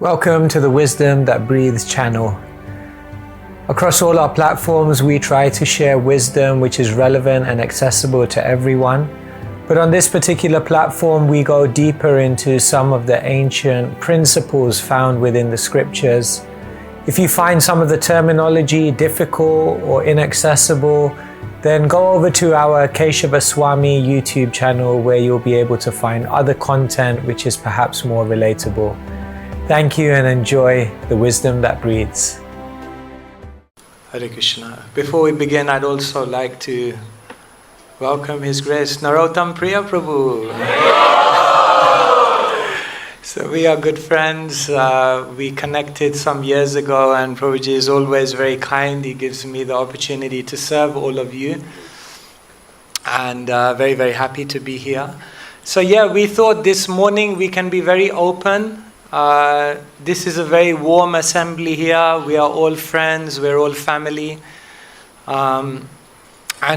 Welcome to the Wisdom That Breathes channel. Across all our platforms, we try to share wisdom which is relevant and accessible to everyone. But on this particular platform, we go deeper into some of the ancient principles found within the scriptures. If you find some of the terminology difficult or inaccessible, then go over to our Keshava Swami YouTube channel where you'll be able to find other content which is perhaps more relatable. Thank you and enjoy the wisdom that breathes. Hare Krishna. Before we begin, I'd also like to welcome His Grace Narottam Priya Prabhu. So we are good friends. We connected some years ago, and Prabhuji is always very kind. He gives me the opportunity to serve all of you. And very, very happy to be here. So we thought this morning we can be very open. This is a very warm assembly here. We are all friends, we're all family. And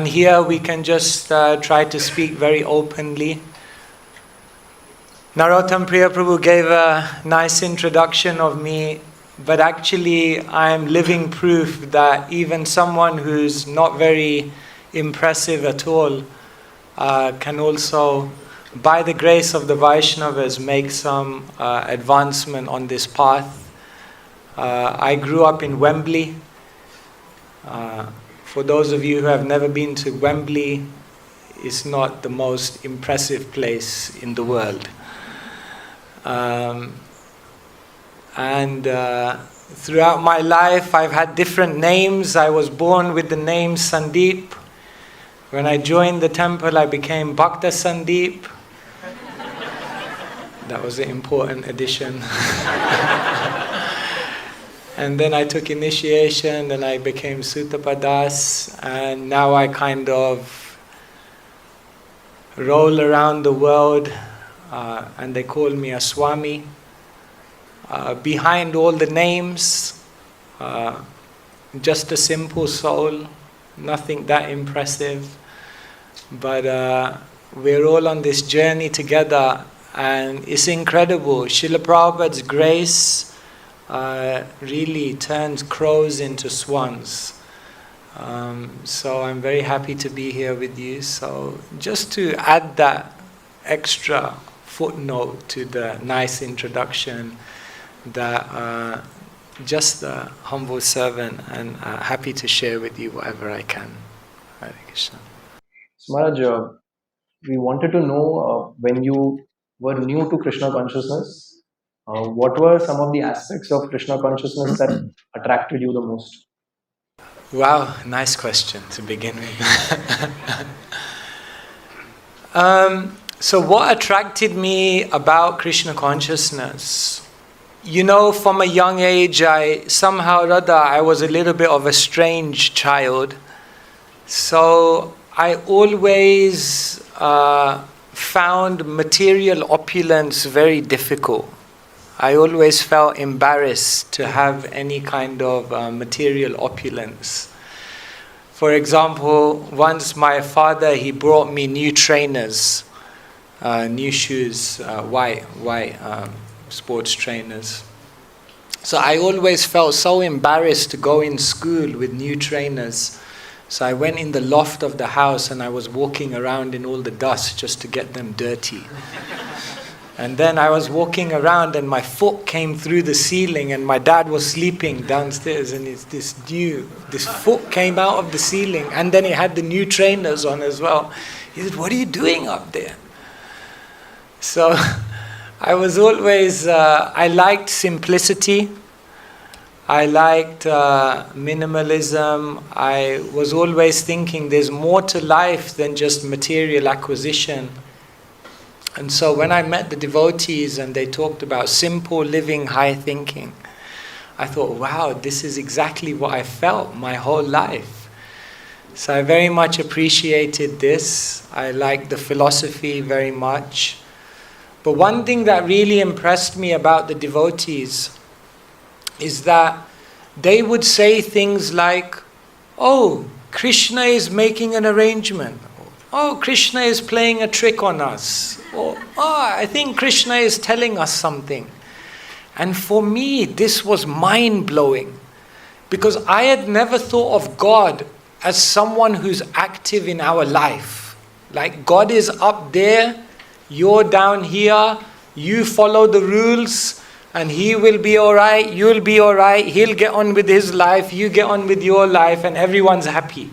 here we can just try to speak very openly. Narottam Priya Prabhu gave a nice introduction of me, but actually I'm living proof that even someone who's not very impressive at all can also, by the grace of the Vaishnavas, make some advancement on this path. I grew up in Wembley. For those of you who have never been to Wembley, it's not the most impressive place in the world. Throughout my life, I've had different names. I was born with the name Sandeep. When I joined the temple, I became Bhakta Sandeep. That was an important addition. And then I took initiation, and I became Sutapadas, and now I kind of roll around the world, and they call me a Swami. Behind all the names, just a simple soul, nothing that impressive, but we're all on this journey together. And it's incredible. Srila Prabhupada's grace really turns crows into swans. So I'm very happy to be here with you. So just to add that extra footnote to the nice introduction, that just a humble servant, and happy to share with you whatever I can. Hare Krishna. Maharaj, we wanted to know when you were new to Krishna consciousness, what were some of the aspects of Krishna consciousness that attracted you the most? Wow, nice question to begin with. So what attracted me about Krishna consciousness? You know, from a young age, I was a little bit of a strange child. So I always found material opulence very difficult. I always felt embarrassed to have any kind of material opulence. For example, once my father, he brought me new trainers, new shoes, white sports trainers. So I always felt so embarrassed to go in school with new trainers. So I went in the loft of the house and I was walking around in all the dust just to get them dirty. And then I was walking around and my foot came through the ceiling, and my dad was sleeping downstairs, and this foot came out of the ceiling, and then he had the new trainers on as well. He said, "What are you doing up there?" So I was always, I liked simplicity. I liked minimalism. I was always thinking there's more to life than just material acquisition. And so when I met the devotees and they talked about simple living, high thinking, I thought, wow, this is exactly what I felt my whole life. So I very much appreciated this. I liked the philosophy very much. But one thing that really impressed me about the devotees is that they would say things like, "Oh, Krishna is making an arrangement. Oh, Krishna is playing a trick on us. Or, I think Krishna is telling us something." And for me, this was mind-blowing, because I had never thought of God as someone who's active in our life. Like, God is up there, you're down here, you follow the rules, and He will be alright, you'll be alright, He'll get on with His life, you get on with your life, and everyone's happy.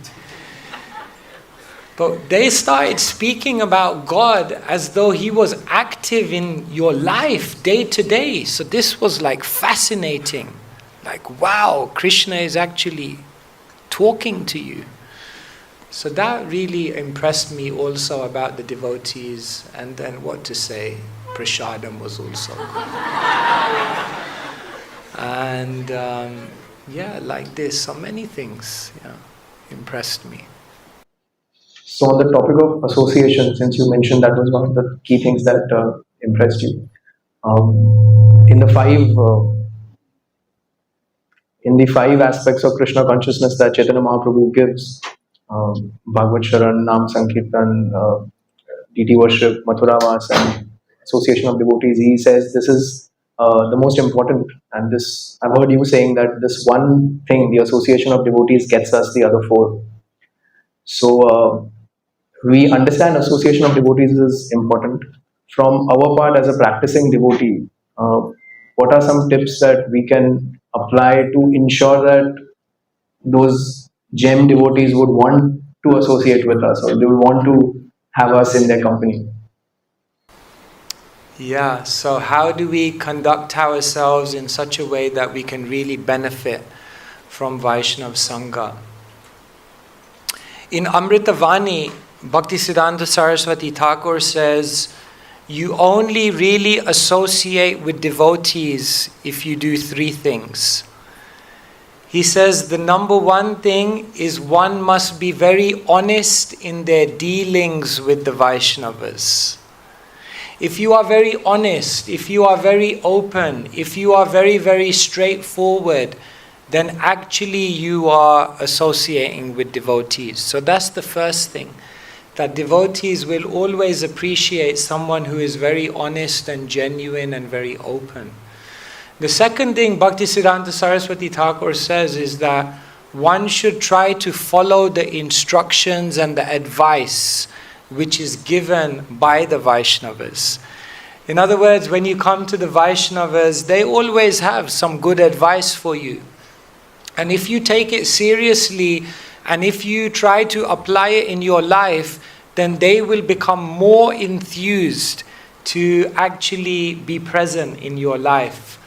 But they started speaking about God as though He was active in your life day to day. So this was like fascinating. Like, wow, Krishna is actually talking to you. So that really impressed me also about the devotees. And then what to say, prasadam was also good. And like this, so many things impressed me. So on the topic of association, since you mentioned that was one of the key things that impressed you, in the five aspects of Krishna consciousness that Chaitanya Mahaprabhu gives, Bhagavad Sharan, Nam Sankirtan, deity worship, Mathura Vas, and association of devotees, he says this is the most important. And this, I've heard you saying that this one thing, the association of devotees, gets us the other four. So we understand association of devotees is important. From our part as a practicing devotee, what are some tips that we can apply to ensure that those gem devotees would want to associate with us, or they would want to have us in their company? Yeah, so how do we conduct ourselves in such a way that we can really benefit from Vaishnav Sangha? In Amritavani, Bhaktisiddhanta Saraswati Thakur says, you only really associate with devotees if you do three things. He says the number one thing is one must be very honest in their dealings with the Vaishnavas. If you are very honest, if you are very open, if you are very, very straightforward, then actually you are associating with devotees. So that's the first thing, that devotees will always appreciate someone who is very honest and genuine and very open. The second thing Bhaktisiddhanta Saraswati Thakur says is that one should try to follow the instructions and the advice which is given by the Vaishnavas. In other words, when you come to the Vaishnavas, they always have some good advice for you. And if you take it seriously, and if you try to apply it in your life, then they will become more enthused to actually be present in your life.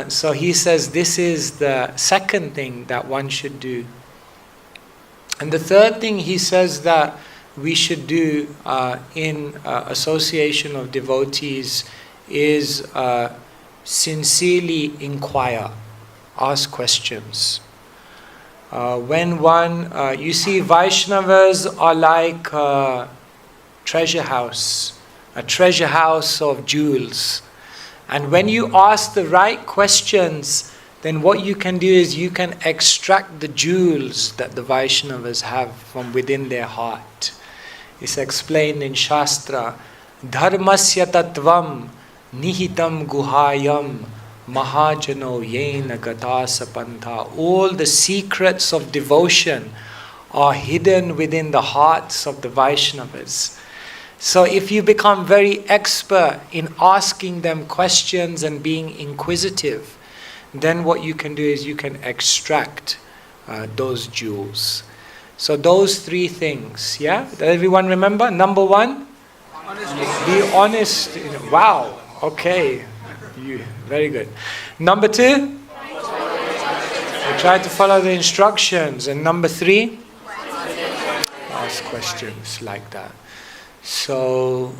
So he says this is the second thing that one should do. And the third thing he says that we should do in association of devotees is sincerely inquire, ask questions. When one, you see, Vaishnavas are like a treasure house of jewels. And when you ask the right questions, then what you can do is you can extract the jewels that the Vaishnavas have from within their heart. It's explained in Shastra, Dharmasya tattvam nihitam guhayam mahajano yena gatasa pantha. All the secrets of devotion are hidden within the hearts of the Vaishnavas. So if you become very expert in asking them questions and being inquisitive, then what you can do is you can extract those jewels. So those three things, yeah? Does everyone remember? Number one? Be honest. Wow, okay. Very good. Number two? Try to follow the instructions. And number three? Ask questions like that. So,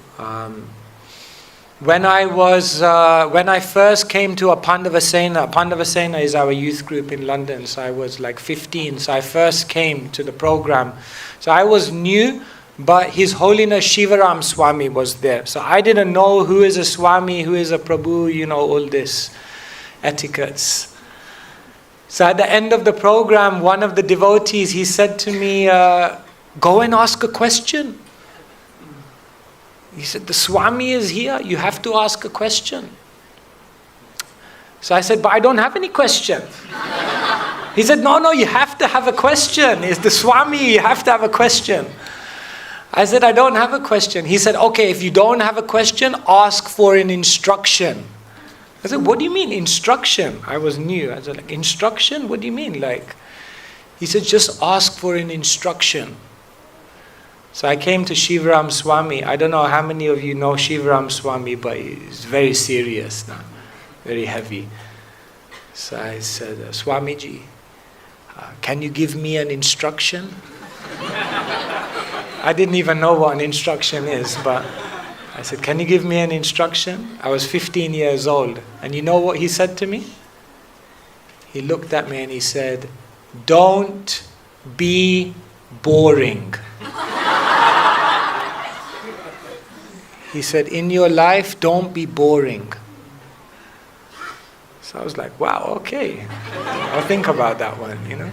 when I first came to a Pandavasena is our youth group in London, so I was like 15, so I first came to the program. So I was new, but His Holiness Shivaram Swami was there. So I didn't know who is a Swami, who is a Prabhu, all this etiquettes. So at the end of the program, one of the devotees, he said to me, go and ask a question. He said, the Swami is here, you have to ask a question. So I said, but I don't have any question. He said, no, you have to have a question. It's the Swami, you have to have a question. I said, I don't have a question. He said, okay, if you don't have a question, ask for an instruction. I said, what do you mean, instruction? I was new. I said, like, instruction? What do you mean? Like, he said, just ask for an instruction. So I came to Shivaram Swami. I don't know how many of you know Shivaram Swami, but he's very serious now, very heavy. So I said, Swamiji, can you give me an instruction? I didn't even know what an instruction is, but I said, can you give me an instruction? I was 15 years old. And you know what he said to me? He looked at me and he said, don't be boring. He said, in your life, don't be boring. So I was like, wow, okay. I'll think about that one, you know.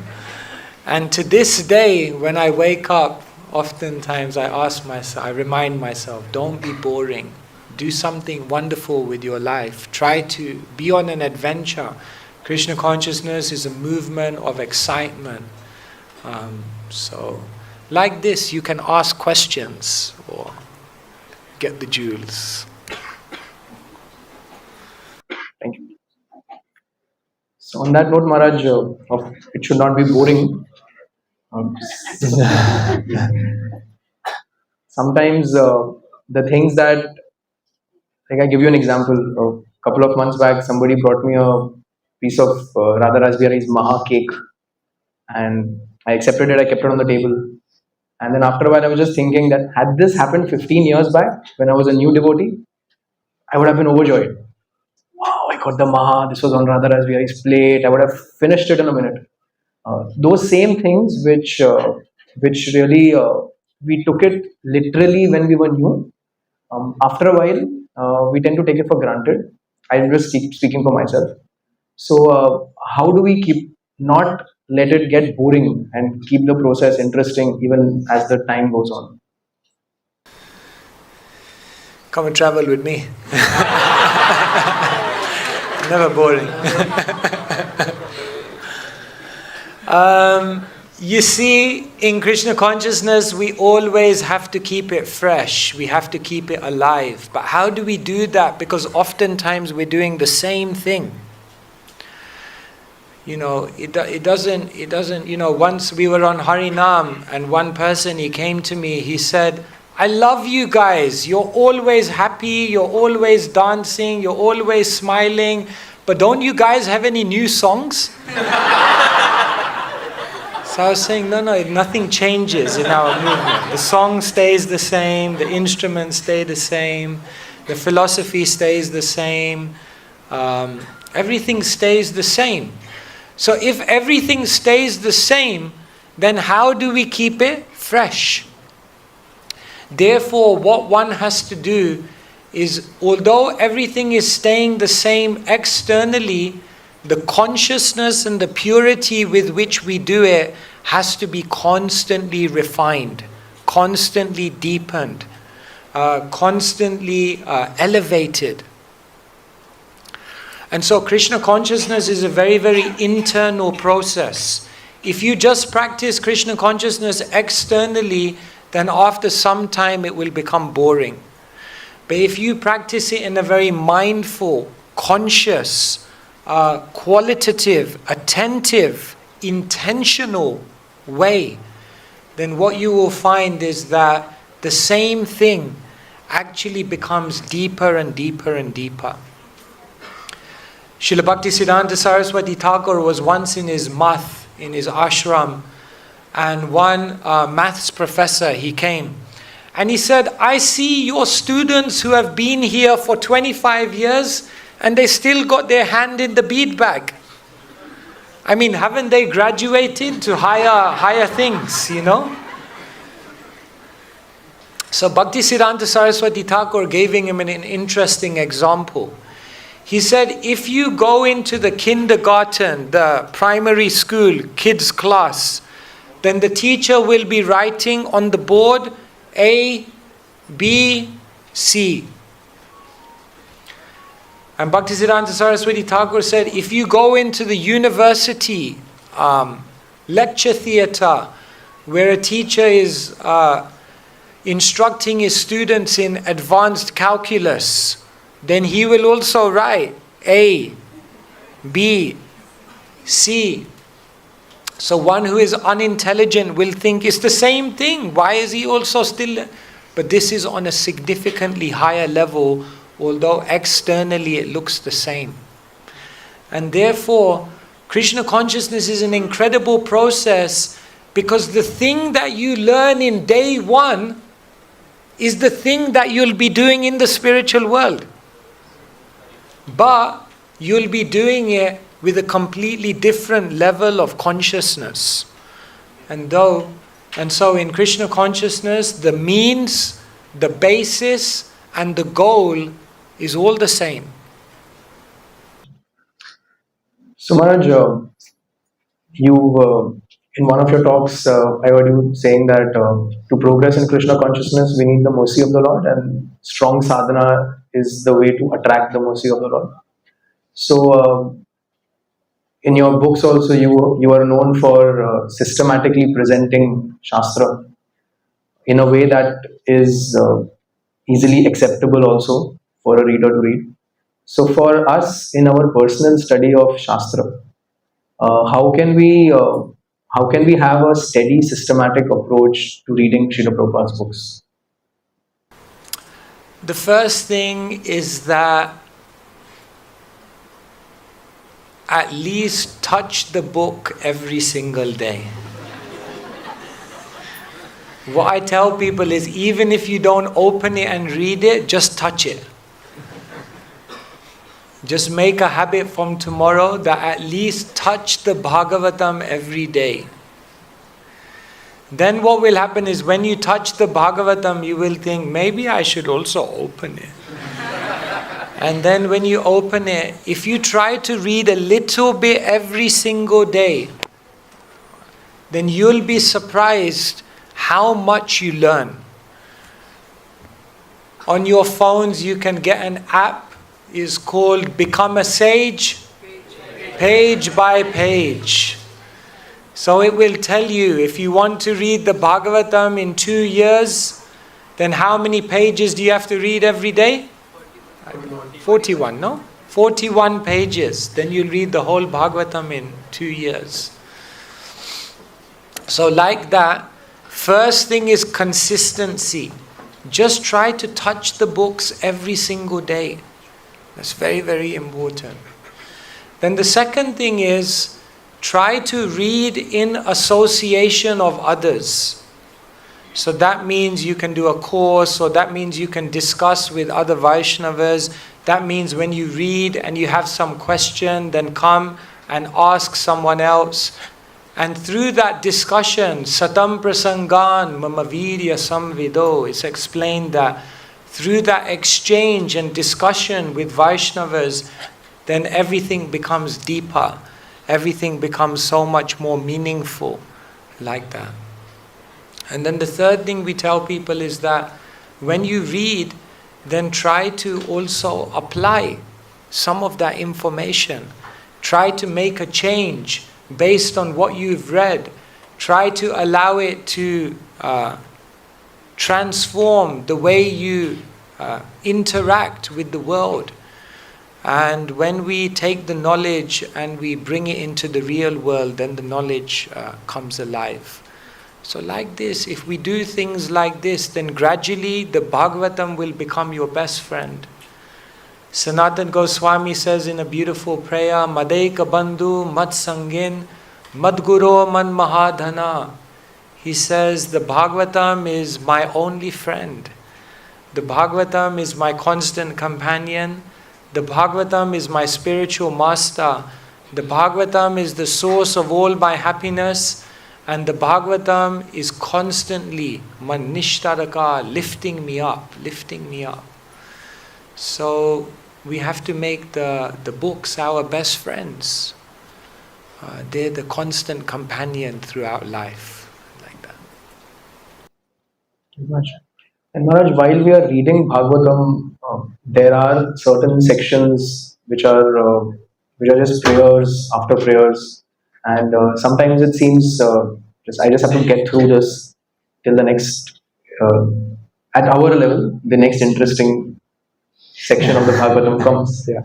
And to this day, when I wake up, oftentimes I remind myself, don't be boring. Do something wonderful with your life. Try to be on an adventure. Krishna consciousness is a movement of excitement. So, like this, you can ask questions or get the jewels. Thank you. So on that note, Maharaj, it should not be boring. Sometimes the things that, like I give you an example. A couple of months back, somebody brought me a piece of Radha Raspberry's Maha cake, and I accepted it. I kept it on the table, and then after a while, I was just thinking that had this happened 15 years back when I was a new devotee, I would have been overjoyed. Wow, I got the Maha. This was on Radha Raspberry's plate. I would have finished it in a minute. Those same things which really we took it literally when we were new. After a while, we tend to take it for granted. I'm just speaking for myself. So how do we keep not let it get boring and keep the process interesting even as the time goes on? Come and travel with me. Never boring. You see, in Krishna consciousness, we always have to keep it fresh. We have to keep it alive. But how do we do that? Because oftentimes we're doing the same thing. You know, it doesn't, you know, once we were on Harinam and one person, he came to me, he said, I love you guys. You're always happy. You're always dancing. You're always smiling. But don't you guys have any new songs? So I was saying, no, nothing changes in our movement. The song stays the same, the instruments stay the same, the philosophy stays the same, everything stays the same. So if everything stays the same, then how do we keep it fresh? Therefore, what one has to do is, although everything is staying the same externally, the consciousness and the purity with which we do it has to be constantly refined, constantly deepened, constantly elevated. And so Krishna consciousness is a very, very internal process. If you just practice Krishna consciousness externally, then after some time it will become boring. But if you practice it in a very mindful, conscious, qualitative, attentive, intentional way, then what you will find is that the same thing actually becomes deeper and deeper and deeper. Srila Bhaktisiddhanta Saraswati Thakur was once in his math, in his ashram, and one maths professor, he came and he said, I see your students who have been here for 25 years and they still got their hand in the bead bag. I mean, haven't they graduated to higher things, you know? So Bhaktisiddhanta Saraswati Thakur gave him an interesting example. He said, if you go into the kindergarten, the primary school, kids class, then the teacher will be writing on the board A, B, C. And Bhaktisiddhanta Saraswati Thakur said, if you go into the university lecture theatre where a teacher is instructing his students in advanced calculus, then he will also write A, B, C. So one who is unintelligent will think it's the same thing. Why is he also still? But this is on a significantly higher level, although externally it looks the same. And therefore, Krishna consciousness is an incredible process, because the thing that you learn in day one is the thing that you'll be doing in the spiritual world. But you'll be doing it with a completely different level of consciousness. And so in Krishna consciousness, the means, the basis, and the goal is all the same. So Maharaj, you in one of your talks, I heard you saying that to progress in Krishna consciousness, we need the mercy of the Lord, and strong sadhana is the way to attract the mercy of the Lord. So in your books also, you are known for systematically presenting Shastra in a way that is easily acceptable also for a reader to read. So for us in our personal study of Shastra, how can we have a steady, systematic approach to reading Srila Prabhupada's books? The first thing is that at least touch the book every single day. What I tell people is, even if you don't open it and read it, just touch it. Just make a habit from tomorrow that at least touch the Bhagavatam every day. Then what will happen is, when you touch the Bhagavatam, you will think, maybe I should also open it. And then when you open it, if you try to read a little bit every single day, then you'll be surprised how much you learn. On your phones, you can get an app, is called Become a Sage, page by page. So it will tell you, if you want to read the Bhagavatam in 2 years, then how many pages do you have to read every day? 41, no? 41 pages. Then you'll read the whole Bhagavatam in 2 years. So like that, first thing is consistency. Just try to touch the books every single day. That's very, very important. Then the second thing is, try to read in association of others. So that means you can do a course, or that means you can discuss with other Vaishnavas. That means when you read and you have some question, then come and ask someone else. And through that discussion, satam prasangan mama virya samvido, it's explained that through that exchange and discussion with Vaishnavas, then everything becomes deeper. Everything becomes so much more meaningful like that. And then the third thing we tell people is that when you read, then try to also apply some of that information. Try to make a change based on what you've read. Try to allow it to transform the way you interact with the world. And when we take the knowledge and we bring it into the real world, then the knowledge comes alive. So like this, if we do things like this, then gradually the Bhagavatam will become your best friend. Sanatan Goswami says in a beautiful prayer, Madeka Bandhu Mat Sangin Madguru Man Mahadhana. He says, the Bhagavatam is my only friend. The Bhagavatam is my constant companion. The Bhagavatam is my spiritual master. The Bhagavatam is the source of all my happiness. And the Bhagavatam is constantly manishtaraka, lifting me up, lifting me up. So we have to make the books our best friends. They're the constant companion throughout life, like that. And Maharaj, while we are reading Bhagavatam, there are certain sections which are just prayers after prayers, and sometimes it seems I just have to get through this till the next at our level, the next interesting section of the Bhagavatam comes. Yeah.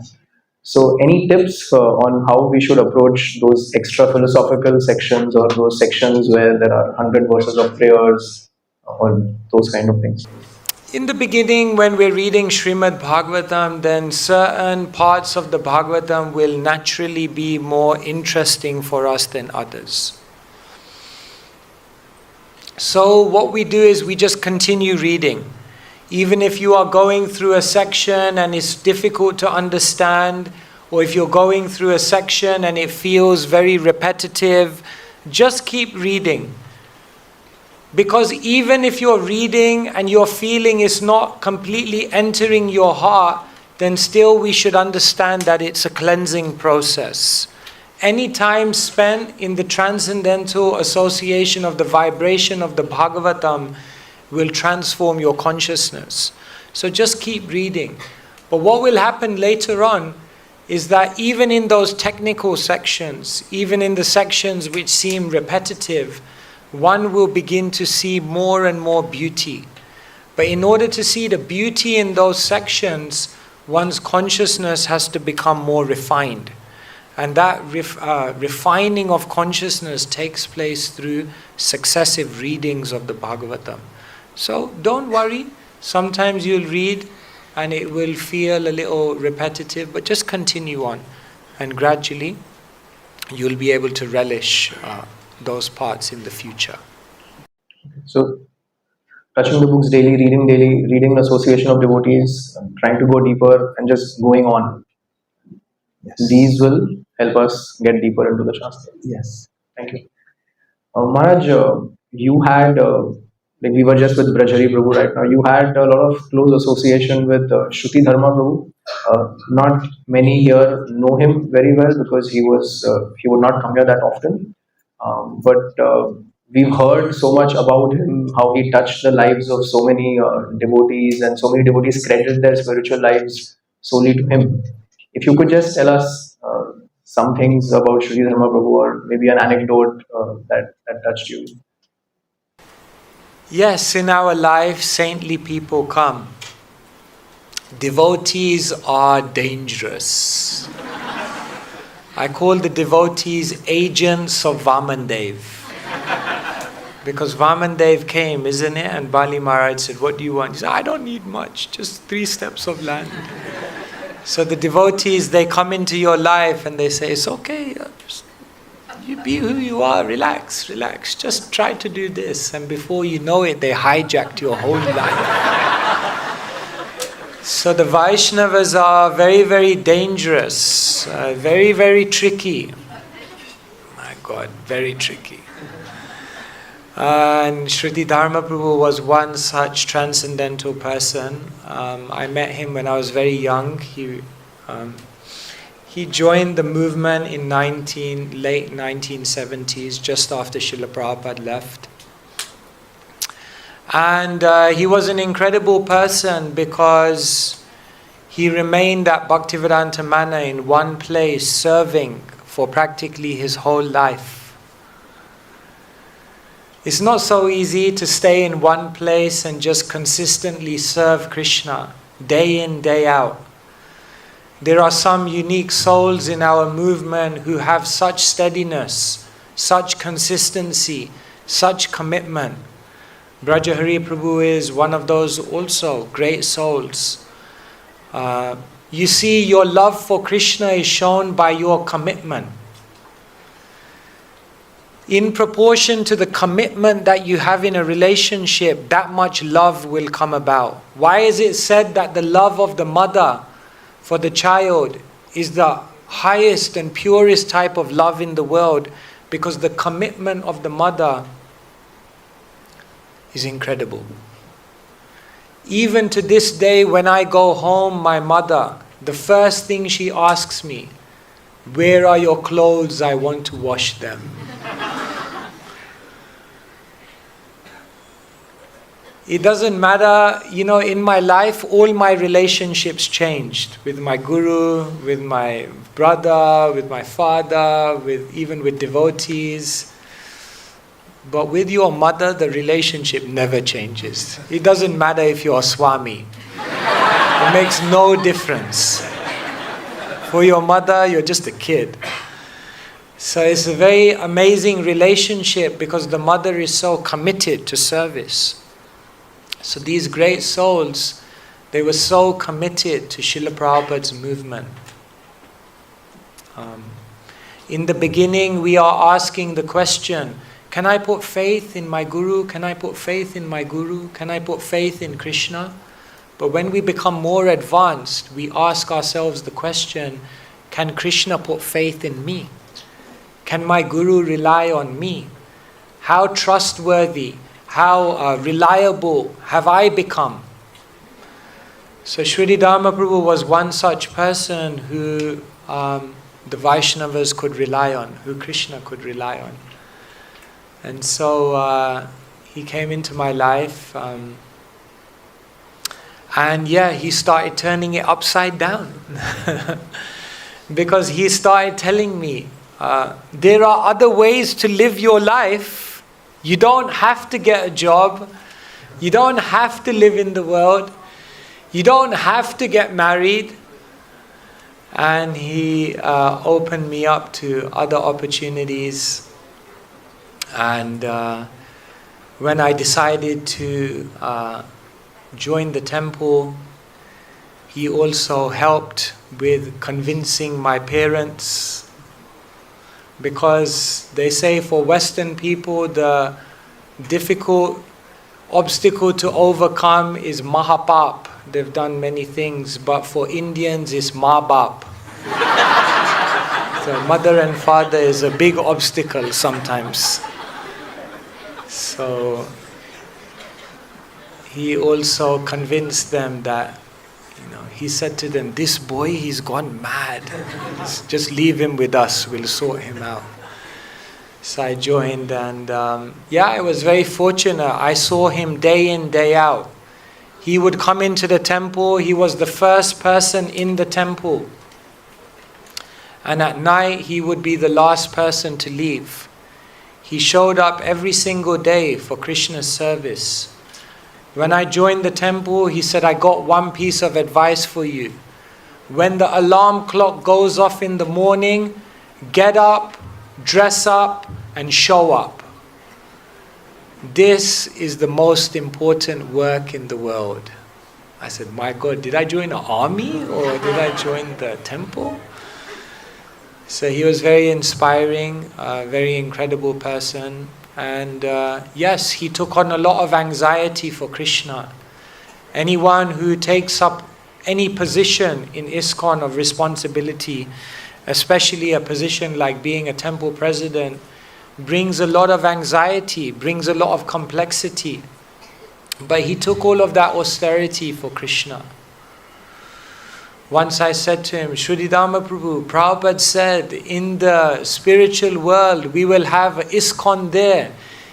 So, any tips on how we should approach those extra philosophical sections or those sections where there are 100 verses of prayers or those kind of things? In the beginning, when we're reading Srimad Bhagavatam, then certain parts of the Bhagavatam will naturally be more interesting for us than others. So what we do is we just continue reading. Even if you are going through a section and it's difficult to understand, or if you're going through a section and it feels very repetitive, just keep reading. Because even if you're reading and your feeling is not completely entering your heart, then still we should understand that it's a cleansing process. Any time spent in the transcendental association of the vibration of the Bhagavatam will transform your consciousness. So just keep reading. But what will happen later on is that even in those technical sections, even in the sections which seem repetitive, one will begin to see more and more beauty. But in order to see the beauty in those sections, one's consciousness has to become more refined. And that refining of consciousness takes place through successive readings of the Bhagavatam. So don't worry, sometimes you'll read and it will feel a little repetitive, but just continue on. And gradually you'll be able to relish those parts in the future. So, touching the books daily, reading the association of devotees, trying to go deeper and just going on. Yes. These will help us get deeper into the Shastra. Yes. Thank you. Maharaj, you had, like we were just with Brajari Prabhu right now, you had a lot of close association with Shruti Dharma Prabhu. Not many here know him very well because he would not come here that often. But we've heard so much about him, how he touched the lives of so many devotees, and so many devotees credit their spiritual lives solely to him. If you could just tell us some things about Shri Dharma Prabhu, or maybe an anecdote that touched you. Yes, in our life, saintly people come. Devotees are dangerous. I call the devotees agents of Vamandev. Because Vamandev came, isn't it? And Bali Maharaj said, "What do you want?" He said, "I don't need much, just 3 steps of land." So the devotees, they come into your life and they say, "It's okay, just you be who you are, relax, just try to do this." And before you know it, they hijacked your whole life. So the Vaishnavas are very, very dangerous, very, very tricky. My God, very tricky. And Shruti Dharma Prabhu was one such transcendental person. I met him when I was very young. He joined the movement in late 1970s, just after Srila Prabhupada left. And he was an incredible person because he remained at Bhaktivedanta Manor in one place, serving for practically his whole life. It's not so easy to stay in one place and just consistently serve Krishna, day in, day out. There are some unique souls in our movement who have such steadiness, such consistency, such commitment. Brajahari Prabhu is one of those also, great souls. You see, your love for Krishna is shown by your commitment. In proportion to the commitment that you have in a relationship, that much love will come about. Why is it said that the love of the mother for the child is the highest and purest type of love in the world? Because the commitment of the mother is incredible. Even to this day, when I go home, my mother, the first thing she asks me, "Where are your clothes? I want to wash them." It doesn't matter, in my life, all my relationships changed. With my guru, with my brother, with my father, even with devotees. But with your mother, the relationship never changes. It doesn't matter if you're a Swami. It makes no difference. For your mother, you're just a kid. So it's a very amazing relationship because the mother is so committed to service. So these great souls, they were so committed to Srila Prabhupada's movement. In the beginning, we are asking the question, can I put faith in my Guru? Can I put faith in my Guru? Can I put faith in Krishna? But when we become more advanced, we ask ourselves the question, can Krishna put faith in me? Can my Guru rely on me? How trustworthy, how reliable have I become? So Sri Dharma Prabhu was one such person who the Vaishnavas could rely on, who Krishna could rely on. And so he came into my life and he started turning it upside down. Because he started telling me, there are other ways to live your life. You don't have to get a job. You don't have to live in the world. You don't have to get married. And he opened me up to other opportunities. And when I decided to join the temple, he also helped with convincing my parents. Because they say for Western people, the difficult obstacle to overcome is Mahapap. They've done many things, but for Indians it's Mabap. So mother and father is a big obstacle sometimes. So he also convinced them that, he said to them, this boy, he's gone mad. Just leave him with us, we'll sort him out. So I joined and I was very fortunate. I saw him day in, day out. He would come into the temple, he was the first person in the temple. And at night, he would be the last person to leave. He showed up every single day for Krishna's service. When I joined the temple, he said, I got one piece of advice for you. When the alarm clock goes off in the morning, get up, dress up, and show up. This is the most important work in the world. I said, my God, did I join an army or did I join the temple? So he was very inspiring, a very incredible person. And yes, he took on a lot of anxiety for Krishna. Anyone who takes up any position in ISKCON of responsibility, especially a position like being a temple president, brings a lot of anxiety, brings a lot of complexity. But he took all of that austerity for Krishna. Once I said to him, Sri Dharma Prabhu, Prabhupada said, in the spiritual world, we will have ISKCON there.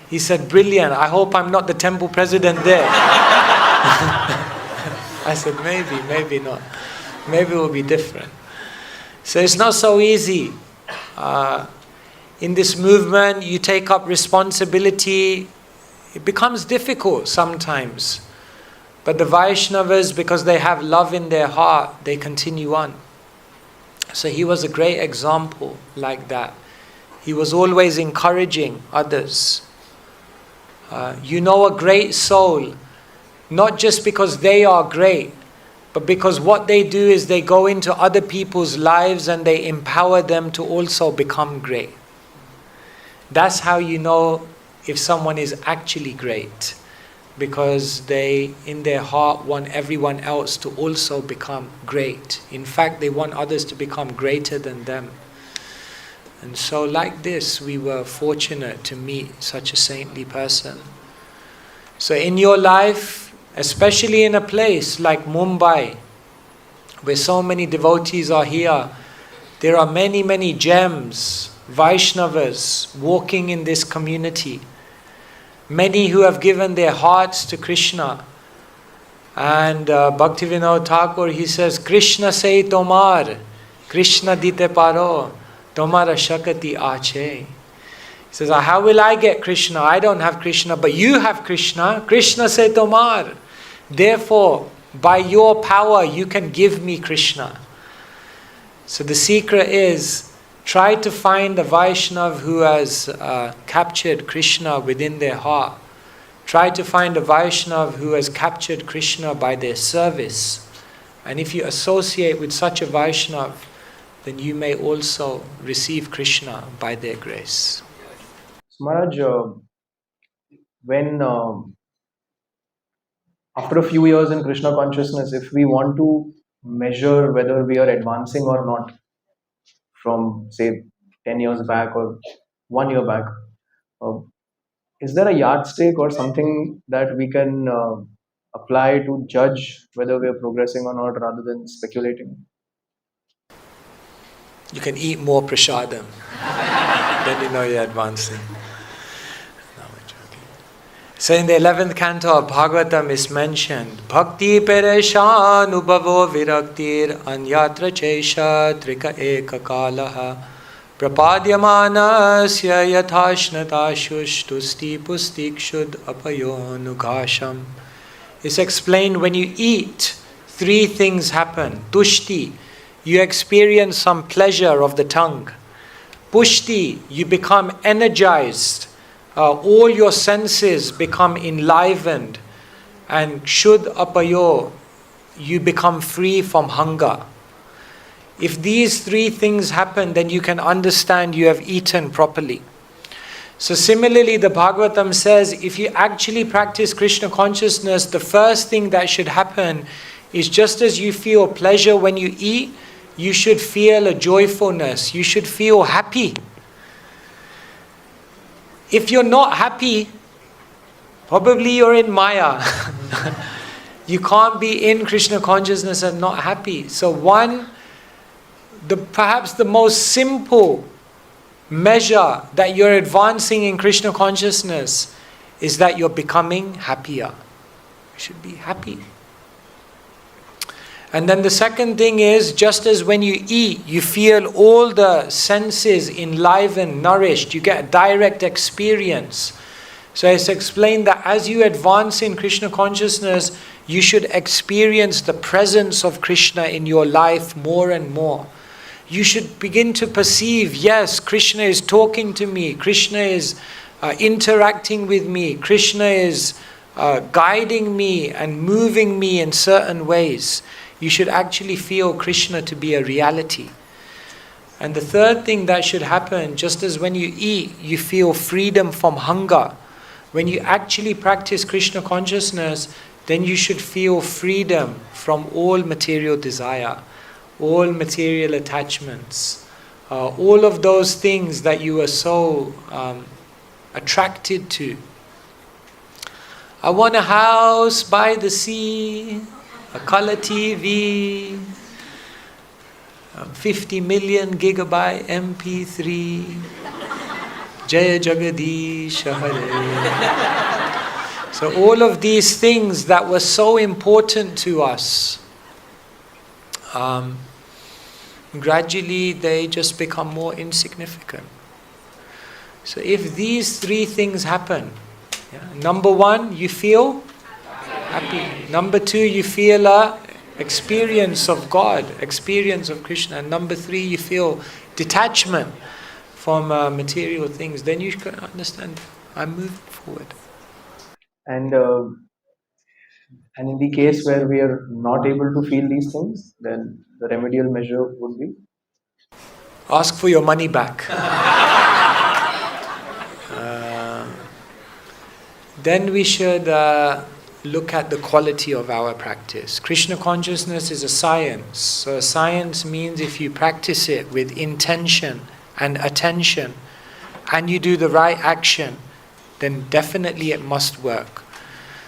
He said, brilliant, I hope I'm not the temple president there. I said, maybe not. Maybe it will be different. So it's not so easy. In this movement, you take up responsibility. It becomes difficult sometimes. But the Vaishnavas, because they have love in their heart, they continue on. So he was a great example like that. He was always encouraging others. You know a great soul, not just because they are great, but because what they do is they go into other people's lives and they empower them to also become great. That's how you know if someone is actually great. Because they, in their heart, want everyone else to also become great. In fact, they want others to become greater than them. And so like this, we were fortunate to meet such a saintly person. So in your life, especially in a place like Mumbai, where so many devotees are here, there are many, many gems, Vaishnavas walking in this community. many who have given their hearts to Krishna. And Bhaktivinoda Thakur, he says, Krishna say tomar, Krishna dite paro, tomara shakati ache. He says, how will I get Krishna? I don't have Krishna, but you have Krishna. Krishna say tomar. Therefore, by your power, you can give me Krishna. So the secret is, try to find a Vaishnav who has captured Krishna within their heart. Try to find a Vaishnav who has captured Krishna by their service. And if you associate with such a Vaishnav, then you may also receive Krishna by their grace. Maharaj, when after a few years in Krishna consciousness, if we want to measure whether we are advancing or not from, say, 10 years back or 1 year back, is there a yardstick or something that we can apply to judge whether we are progressing or not rather than speculating? You can eat more prasadam, then you know you're advancing. So in the 11th canto of Bhagavatam is mentioned, Bhakti Pereshan Ubhavo Viraktir Anyatra Chesha Trika Eka Kalaha Prapadyamanasya Yathashnata Tusti Pustik Shud Apayo Nugasham. It's explained when you eat, three things happen. Tushti, you experience some pleasure of the tongue. Pushti, you become energized. All your senses become enlivened. And Shud Apayo, you become free from hunger. If these three things happen, then you can understand you have eaten properly. So similarly, the Bhagavatam says, if you actually practice Krishna consciousness, the first thing that should happen is just as you feel pleasure when you eat, you should feel a joyfulness. You should feel happy. If you're not happy, probably you're in Maya. You can't be in Krishna consciousness and not happy. So perhaps the most simple measure that you're advancing in Krishna consciousness is that you're becoming happier. You should be happy. And then the second thing is, just as when you eat, you feel all the senses enlivened, nourished, you get a direct experience. So it's explained that as you advance in Krishna consciousness, you should experience the presence of Krishna in your life more and more. You should begin to perceive, yes, Krishna is talking to me, Krishna is interacting with me, Krishna is guiding me and moving me in certain ways. You should actually feel Krishna to be a reality. And the third thing that should happen, just as when you eat, you feel freedom from hunger. When you actually practice Krishna consciousness, then you should feel freedom from all material desire, all material attachments, all of those things that you are so attracted to. I want a house by the sea, a color TV, 50 million gigabyte MP3, Jaya Jagadish Hare. So all of these things that were so important to us, gradually they just become more insignificant. So if these three things happen, number one, you feel happy. Number two, you feel a experience of God, experience of Krishna. And number three, you feel detachment from material things. Then you can understand, I'm moving forward. And in the case where we are not able to feel these things, then the remedial measure would be? Ask for your money back. Then we should look at the quality of our practice. Krishna consciousness is a science. So a science means if you practice it with intention and attention and you do the right action, then definitely it must work.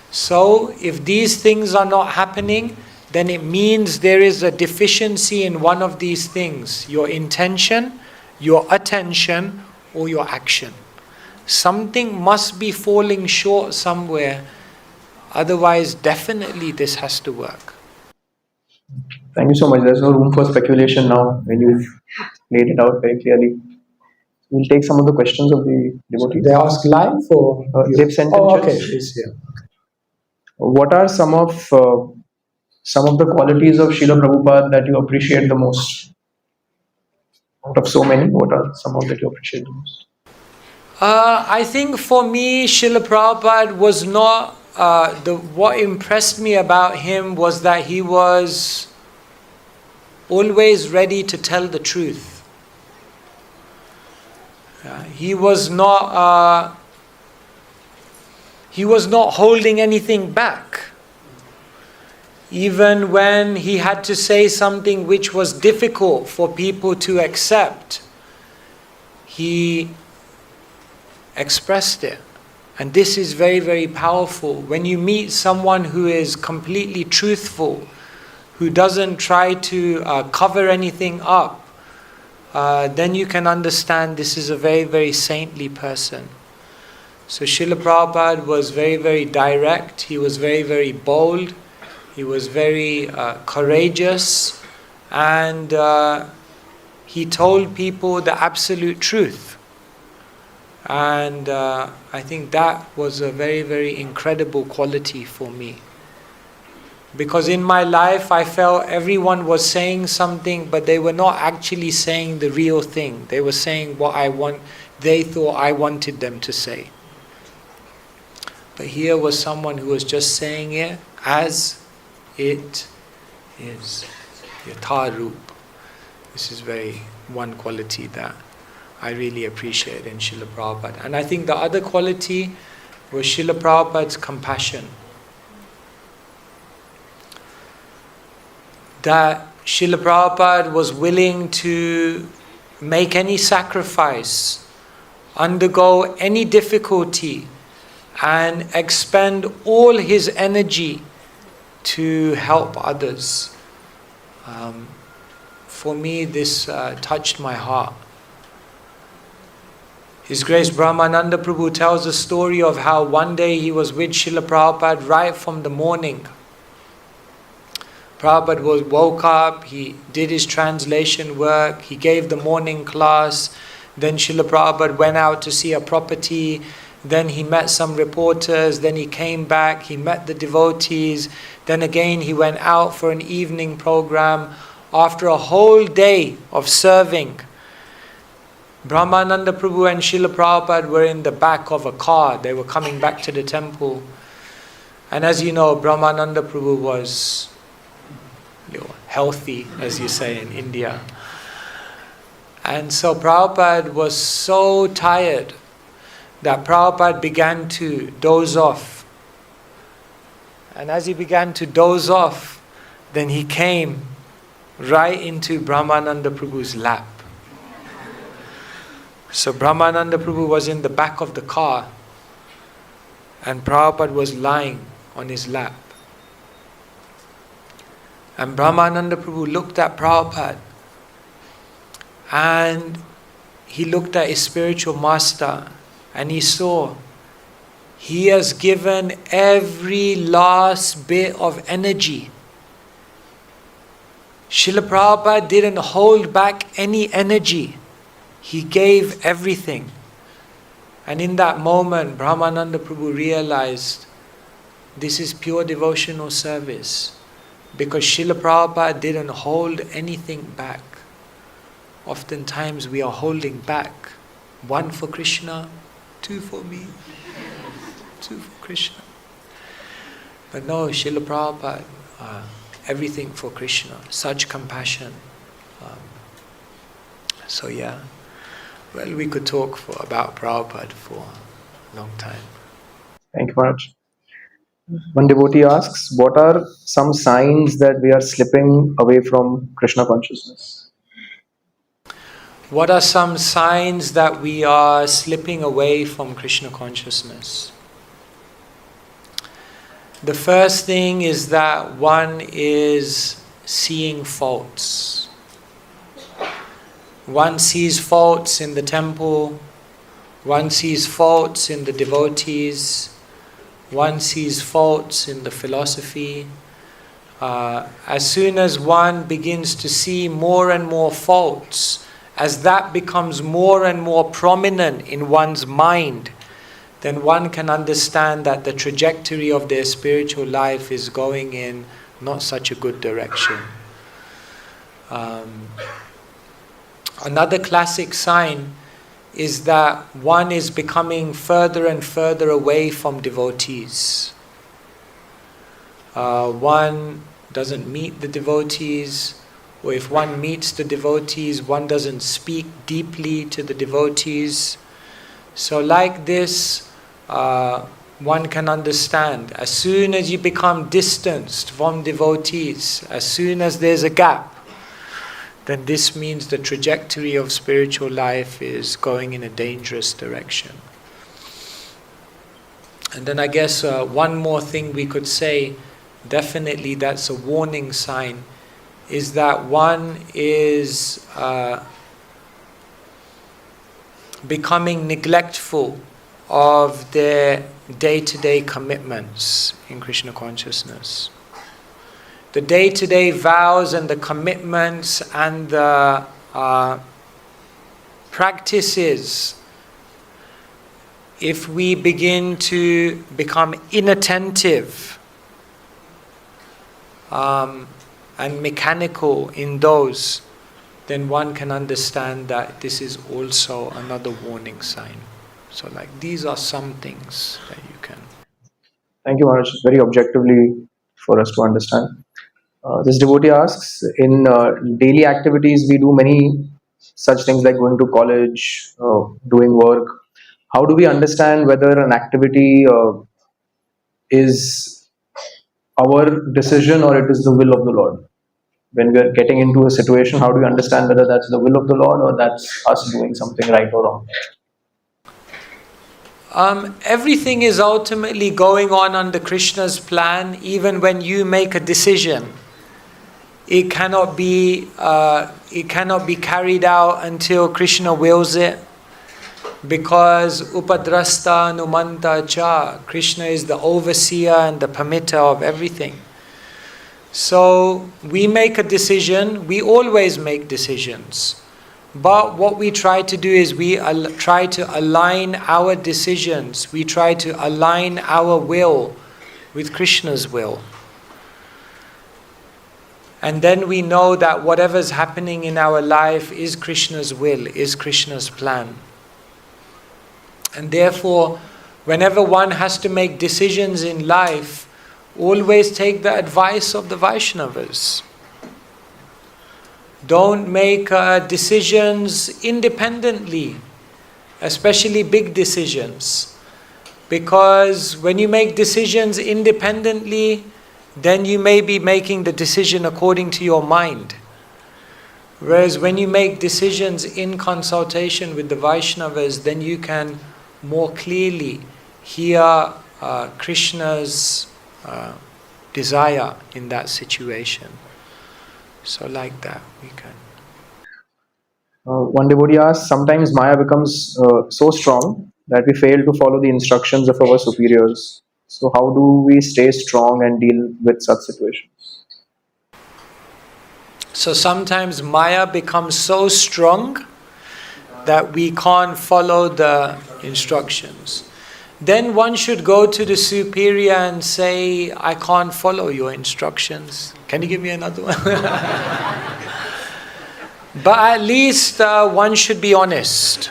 So if these things are not happening, then it means there is a deficiency in one of these things: your intention, your attention, or your action. something must be falling short somewhere. Otherwise, definitely this has to work. Thank you so much. There's no room for speculation now when you've laid it out very clearly. We'll take some of the questions of the devotees. They ask live or They've sent in oh, chats. okay, please, yeah. What are some of the qualities of Srila Prabhupada that you appreciate the most? Out of so many, what are some of that you appreciate the most? I think for me, Srila Prabhupada was not, what impressed me about him was that he was always ready to tell the truth. He was not holding anything back. Even when he had to say something which was difficult for people to accept, he expressed it. And this is very, very powerful. When you meet someone who is completely truthful, who doesn't try to cover anything up, then you can understand this is a very, very saintly person. So Srila Prabhupada was very, very direct. He was very, very bold. He was very courageous. And he told people the absolute truth. And I think that was a very, very incredible quality for me. Because in my life I felt everyone was saying something, but they were not actually saying the real thing. They were saying what they thought I wanted them to say. But here was someone who was just saying it as it is. Yatha Roop. This is one quality that I really appreciate in Srila Prabhupada. And I think the other quality was Srila Prabhupada's compassion. That Srila Prabhupada was willing to make any sacrifice, undergo any difficulty, and expend all his energy to help others. For me, this touched my heart. His Grace Brahmananda Prabhu tells the story of how one day he was with Srila Prabhupada right from the morning. Prabhupada woke up, he did his translation work, he gave the morning class, then Srila Prabhupada went out to see a property, then he met some reporters, then he came back, he met the devotees, then again he went out for an evening program. After a whole day of serving, Brahmananda Prabhu and Srila Prabhupada were in the back of a car. They were coming back to the temple. And as you know, Brahmananda Prabhu was healthy, as you say in India. And so Prabhupada was so tired that Prabhupada began to doze off. And as he began to doze off, then he came right into Brahmananda Prabhu's lap. So Brahmananda Prabhu was in the back of the car and Prabhupada was lying on his lap. And Brahmananda Prabhu looked at Prabhupada and he looked at his spiritual master and he saw he has given every last bit of energy. Srila Prabhupada didn't hold back any energy. He gave everything. And in that moment, Brahmananda Prabhu realized this is pure devotional service. Because Srila Prabhupada didn't hold anything back. Oftentimes we are holding back. 1 for Krishna, 2 for me, 2 for Krishna. But no, Srila Prabhupada, everything for Krishna. Such compassion. So yeah. Well, we could talk about Prabhupada for a long time. Thank you, Maharaj. One devotee asks, what are some signs that we are slipping away from Krishna consciousness? What are some signs that we are slipping away from Krishna consciousness? The first thing is that one is seeing faults. One sees faults in the temple, One sees faults in the devotees. One sees faults in the philosophy. As soon as one begins to see more and more faults, as that becomes more and more prominent in one's mind, then one can understand that the trajectory of their spiritual life is going in not such a good direction. Another classic sign is that one is becoming further and further away from devotees. One doesn't meet the devotees, or if one meets the devotees, one doesn't speak deeply to the devotees. So like this, one can understand, as soon as you become distanced from devotees, as soon as there's a gap, then this means the trajectory of spiritual life is going in a dangerous direction. And then I guess one more thing we could say, definitely that's a warning sign, is that one is becoming neglectful of their day-to-day commitments in Krishna consciousness. The day-to-day vows and the commitments and the practices, if we begin to become inattentive and mechanical in those, then one can understand that this is also another warning sign. So like these are some things that you can... Thank you, Maharaj. Very objectively for us to understand. This devotee asks, in daily activities we do many such things like going to college, doing work. How do we understand whether an activity is our decision or it is the will of the Lord? When we are getting into a situation, how do we understand whether that's the will of the Lord or that's us doing something right or wrong? Everything is ultimately going on under Krishna's plan. Even when you make a decision, it cannot be carried out until Krishna wills it, because upadrasta numanta cha, Krishna is the overseer and the permitter of everything. So we make a decision, we always make decisions, but what we try to do is we try to align our decisions, we try to align our will with Krishna's will. And then we know that whatever's happening in our life is Krishna's will, is Krishna's plan. And therefore, whenever one has to make decisions in life, always take the advice of the Vaishnavas. Don't make decisions independently, especially big decisions. Because when you make decisions independently, then you may be making the decision according to your mind. Whereas when you make decisions in consultation with the Vaishnavas, then you can more clearly hear Krishna's desire in that situation. So like that we can. One devotee asks, sometimes Maya becomes so strong that we fail to follow the instructions of our superiors. So how do we stay strong and deal with such situations? So sometimes Maya becomes so strong that we can't follow the instructions. Then one should go to the superior and say, I can't follow your instructions. Can you give me another one? But at least one should be honest.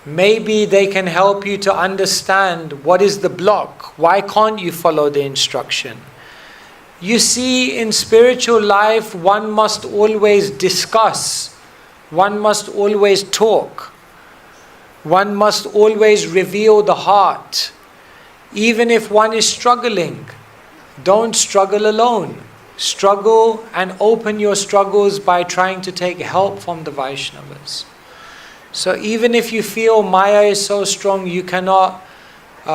Maybe they can help you to understand what is the block. Why can't you follow the instruction? You see, in spiritual life, one must always discuss. One must always talk. One must always reveal the heart. Even if one is struggling, don't struggle alone. Struggle and open your struggles by trying to take help from the Vaishnavas. So even if you feel Maya is so strong you cannot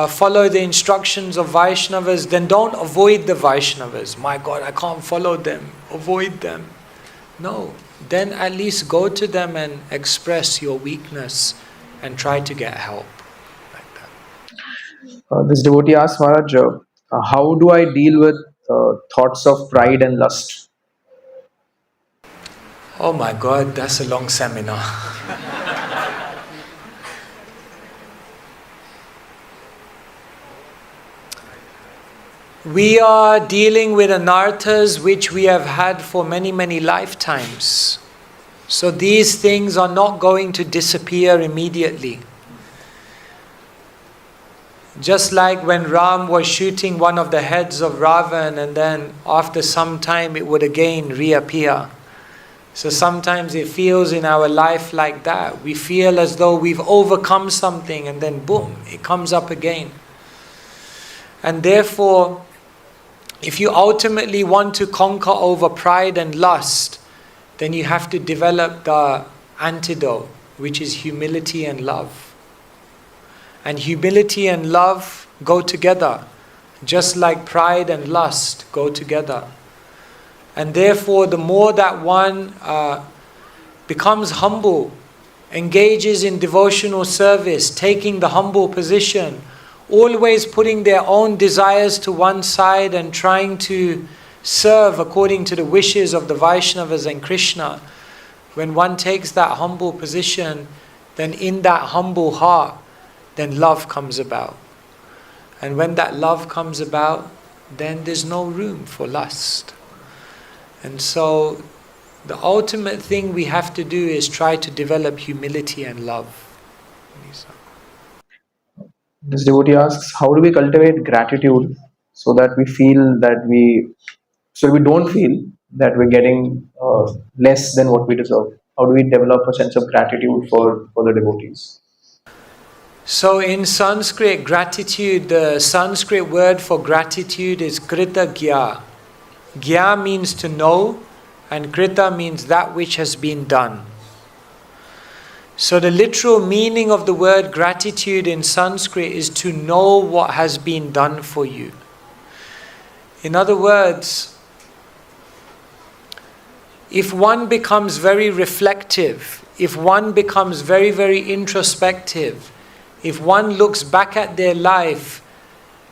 follow the instructions of Vaishnavas, then don't avoid the Vaishnavas. My God, I can't follow them. Avoid them. No. then at least go to them and express your weakness and try to get help. Like that. This devotee asks Maharaj, how do I deal with thoughts of pride and lust? Oh my God, that's a long seminar. We are dealing with anarthas which we have had for many, many lifetimes. So these things are not going to disappear immediately. Just like when Ram was shooting one of the heads of Ravan, and then after some time it would again reappear. So sometimes it feels in our life like that. We feel as though we've overcome something and then boom, it comes up again. And therefore, if you ultimately want to conquer over pride and lust, then you have to develop the antidote, which is humility and love. And humility and love go together, just like pride and lust go together. And therefore, the more that one becomes humble, engages in devotional service, taking the humble position, always putting their own desires to one side and trying to serve according to the wishes of the Vaishnavas and Krishna, when one takes that humble position, then in that humble heart, then love comes about. And when that love comes about, then there's no room for lust. And so the ultimate thing we have to do is try to develop humility and love. This devotee asks, how do we cultivate gratitude so that we don't feel that we're getting less than what we deserve? How do we develop a sense of gratitude for the devotees? So in Sanskrit, gratitude, the Sanskrit word for gratitude is krita gya. Gya means to know, and krita means that which has been done. So the literal meaning of the word gratitude in Sanskrit is to know what has been done for you. In other words, if one becomes very reflective, if one becomes very, very introspective, if one looks back at their life,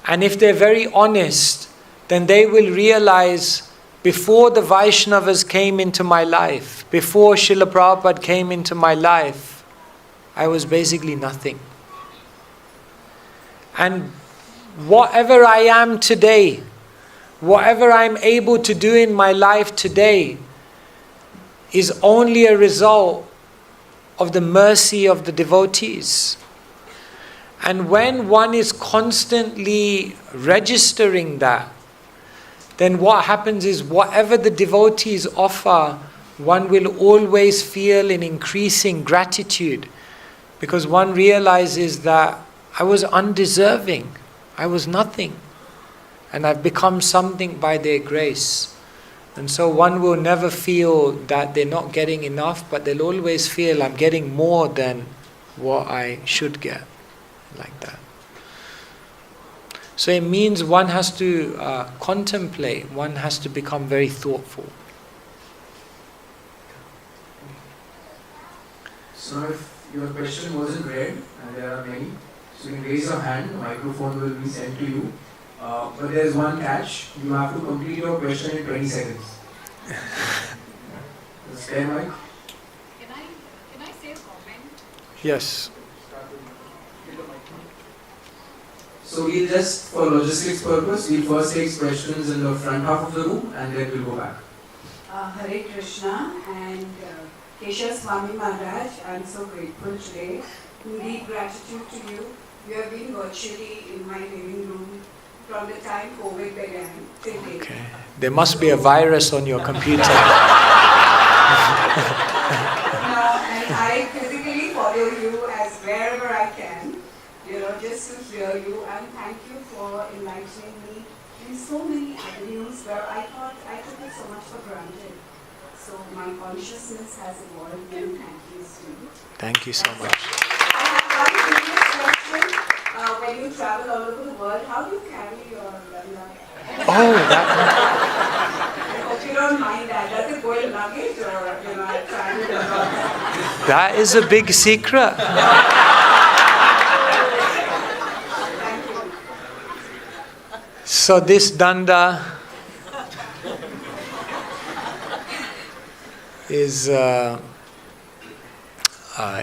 and if they're very honest, then they will realize, before the Vaishnavas came into my life, before Srila Prabhupada came into my life, I was basically nothing. And whatever I am today, whatever I'm able to do in my life today, is only a result of the mercy of the devotees. And when one is constantly registering that, then what happens is whatever the devotees offer, one will always feel an increasing gratitude, because one realizes that I was undeserving, I was nothing, and I've become something by their grace. And so one will never feel that they're not getting enough, but they'll always feel I'm getting more than what I should get, like that. So it means one has to contemplate, one has to become very thoughtful. So if your question wasn't read, and there are many, so you can raise your hand, the microphone will be sent to you. But there is one catch, you have to complete your question in 20 seconds. Is it fair, Mike? Can I say a comment? Yes. So we'll just, for logistics purpose, we'll first take questions in the front half of the room and then we'll go back. Hare Krishna and Keshava Maharaja, I'm so grateful today. Indeed, gratitude to you. You have been virtually in my living room from the time COVID began till date. Okay. There must be a virus on your computer. No, and I physically follow you as wherever I can, just to hear you, and thank you for enlightening me in so many avenues where I thought I took it so much for granted. So my consciousness has evolved, and thank you, Steve. Thank you so much. I have one previous question. When you travel all over the world, how do you carry your luggage? Oh, that one. I hope you don't mind that, does it go in luggage or, I try to That is a big secret. Thank you. So this danda is,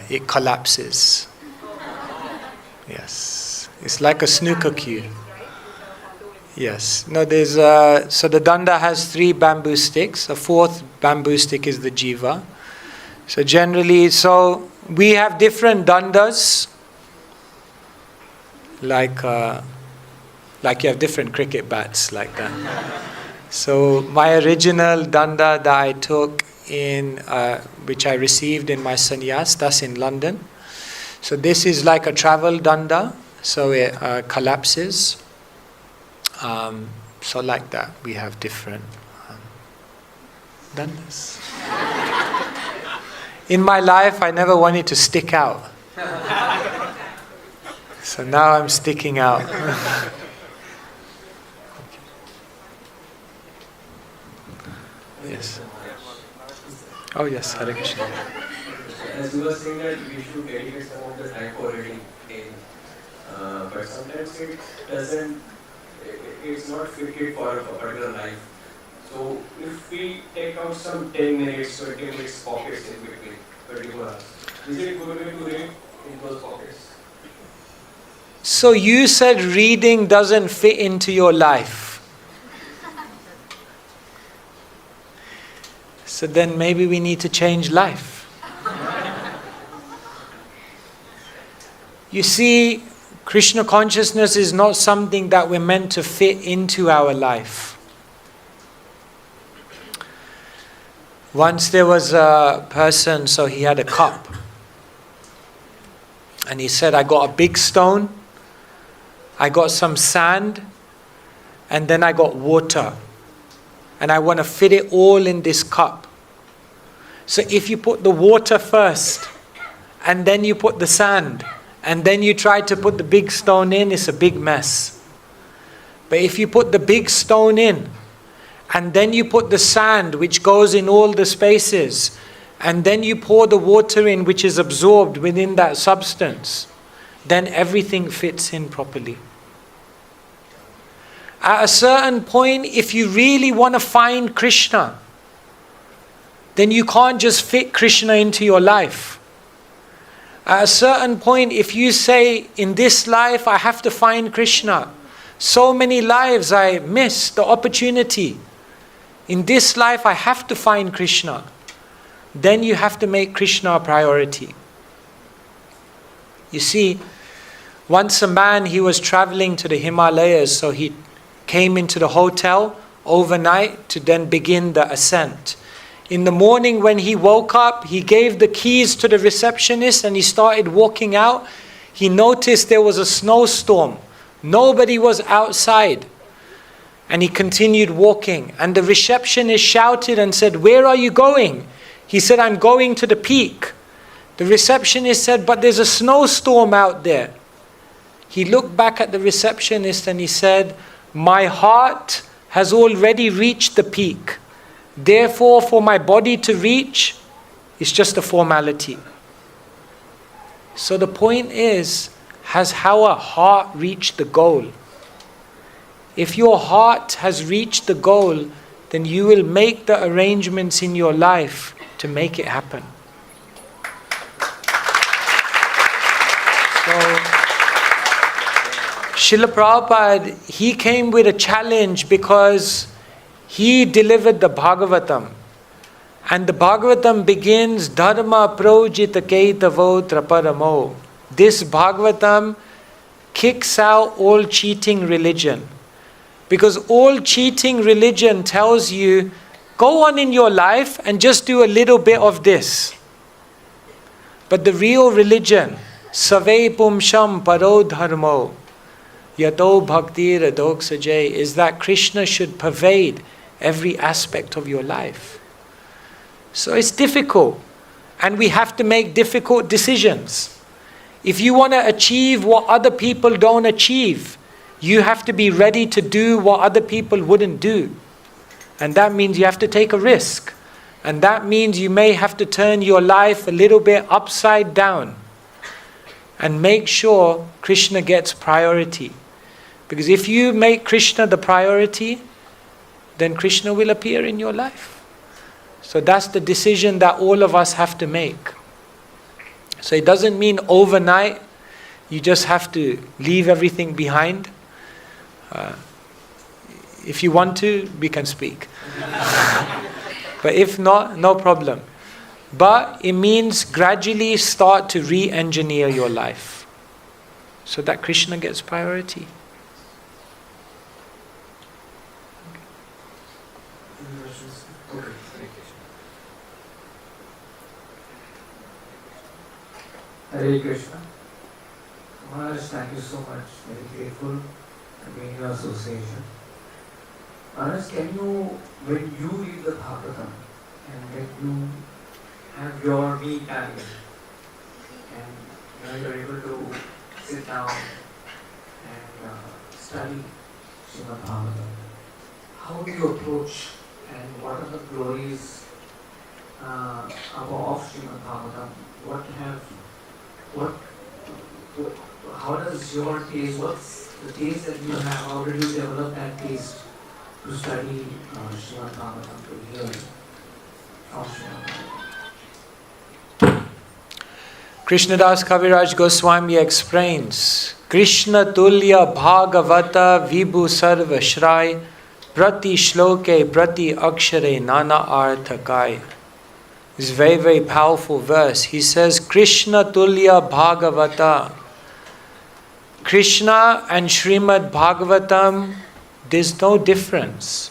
it collapses. Yes. It's like a snooker cue. Yes. No, there's, so the danda has 3 bamboo sticks. A 4th bamboo stick is the jiva. So generally, so we have different dandas. Like you have different cricket bats like that. So my original danda that I took in, which I received in my sannyas, that's in London. So this is like a travel danda, so it collapses. So like that, we have different dandas. In my life, I never wanted to stick out. So now I'm sticking out. Yes. Oh yes, Hare Krishna. As you were saying that we should dedicate some of the time for reading, but sometimes it doesn't, it's not fitted for a particular life. So if we take out some 10 minutes, 20 minutes pockets in between 24 hours, is it good way to read in those pockets? So you said reading doesn't fit into your life. So then maybe we need to change life. You see, Krishna consciousness is not something that we're meant to fit into our life. Once there was a person, so he had a cup. And he said, I got a big stone, I got some sand, and then I got water. And I want to fit it all in this cup. So if you put the water first, and then you put the sand, and then you try to put the big stone in, it's a big mess. But if you put the big stone in, and then you put the sand which goes in all the spaces, and then you pour the water in which is absorbed within that substance, then everything fits in properly. At a certain point, if you really want to find Krishna, then you can't just fit Krishna into your life. At a certain point, if you say, in this life I have to find Krishna, so many lives I missed the opportunity. In this life I have to find Krishna. Then you have to make Krishna a priority. You see, once a man, he was traveling to the Himalayas, so he came into the hotel overnight to then begin the ascent. In the morning when he woke up, he gave the keys to the receptionist and he started walking out. He noticed there was a snowstorm. Nobody was outside. And he continued walking. And the receptionist shouted and said, "Where are you going?" He said, "I'm going to the peak." The receptionist said, "But there's a snowstorm out there." He looked back at the receptionist and he said, "My heart has already reached the peak. Therefore, for my body to reach, it's just a formality." So the point is, has our heart reached the goal? If your heart has reached the goal, then you will make the arrangements in your life to make it happen. So, Srila Prabhupada, he came with a challenge because he delivered the Bhagavatam. And the Bhagavatam begins, Dharma projita kaitavo traparamo. This Bhagavatam kicks out all cheating religion. Because all cheating religion tells you, go on in your life and just do a little bit of this. But the real religion, Savai Pumsham Paro Dharmo, Yato Bhakti Radok Sajay, is that Krishna should pervade every aspect of your life. So it's difficult. And we have to make difficult decisions. If you want to achieve what other people don't achieve, you have to be ready to do what other people wouldn't do. And that means you have to take a risk. And that means you may have to turn your life a little bit upside down and make sure Krishna gets priority. Because if you make Krishna the priority, then Krishna will appear in your life. So that's the decision that all of us have to make. So it doesn't mean overnight you just have to leave everything behind. If you want to, we can speak. But if not, no problem. But it means gradually start to re-engineer your life so that Krishna gets priority. Hare Krishna. Maharaj, thank you so much. Very grateful to be in your association. Maharaj, can you, when you read the Bhagavatam and when you have your me time and you are able to sit down and study Srimad Bhagavatam, how do you approach and what are the glories of Srimad Bhagavatam? How does your taste, what's the taste that you have, how did you develop that taste to study Srimad Bhagavatam, to hear from Srimad Bhagavatam? Krishnadas Kaviraj Goswami explains, Krishna Tulya Bhagavata Vibhu Sarva Shrai Prati Shloke Prati Akshare Nana Arthakai. This is a very, very powerful verse. He says, Krishna Tulya Bhagavata. Krishna and Srimad Bhagavatam, there's no difference.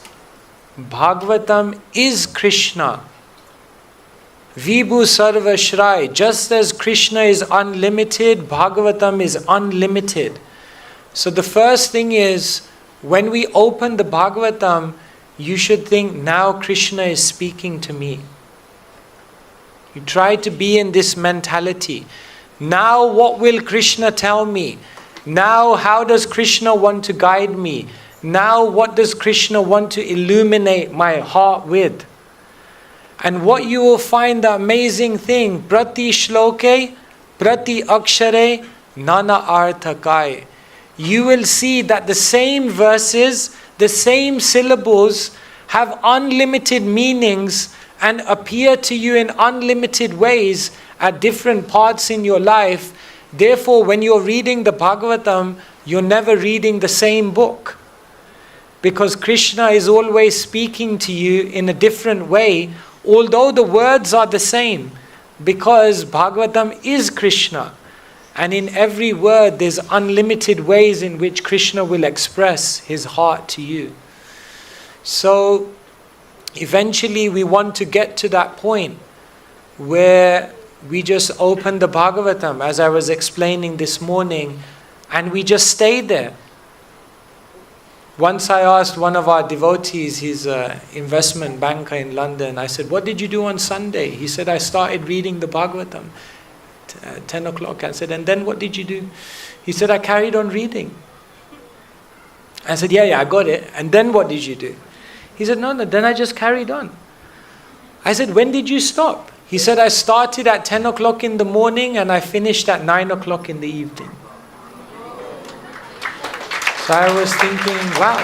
Bhagavatam is Krishna. Vibhu Sarva Shrai. Just as Krishna is unlimited, Bhagavatam is unlimited. So the first thing is, when we open the Bhagavatam, you should think, now Krishna is speaking to me. You try to be in this mentality. Now what will Krishna tell me? Now how does Krishna want to guide me? Now what does Krishna want to illuminate my heart with? And what you will find, the amazing thing, Prati Shloke, Prati Akshare, Nana Arthakai. You will see that the same verses, the same syllables have unlimited meanings and appear to you in unlimited ways at different parts in your life. Therefore, when you're reading the Bhagavatam, you're never reading the same book. Because Krishna is always speaking to you in a different way, although the words are the same. Because Bhagavatam is Krishna. And in every word, there's unlimited ways in which Krishna will express his heart to you. So, eventually we want to get to that point where we just open the Bhagavatam, as I was explaining this morning, and we just stay there. Once I asked one of our devotees, he's an investment banker in London, I said, what did you do on Sunday? He said, I started reading the Bhagavatam at 10 o'clock. I said, and then what did you do? He said, I carried on reading. I said, yeah, I got it. And then what did you do? He said, no, then I just carried on. I said, when did you stop? He said, I started at 10 o'clock in the morning and I finished at 9 o'clock in the evening. So I was thinking, wow,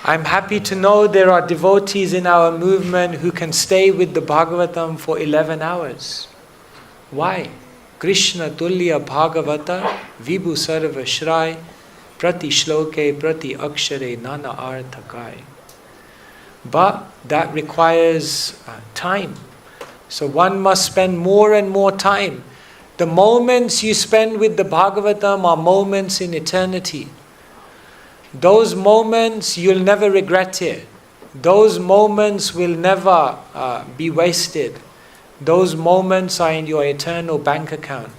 I'm happy to know there are devotees in our movement who can stay with the Bhagavatam for 11 hours. Why? Krishna Tulya Bhagavata Vibhu Sarva Shrai Prati Shloke Prati Akshare Nana Arthakai. But that requires time. So one must spend more and more time. The moments you spend with the Bhagavatam are moments in eternity. Those moments, you'll never regret it. Those moments will never be wasted. Those moments are in your eternal bank account.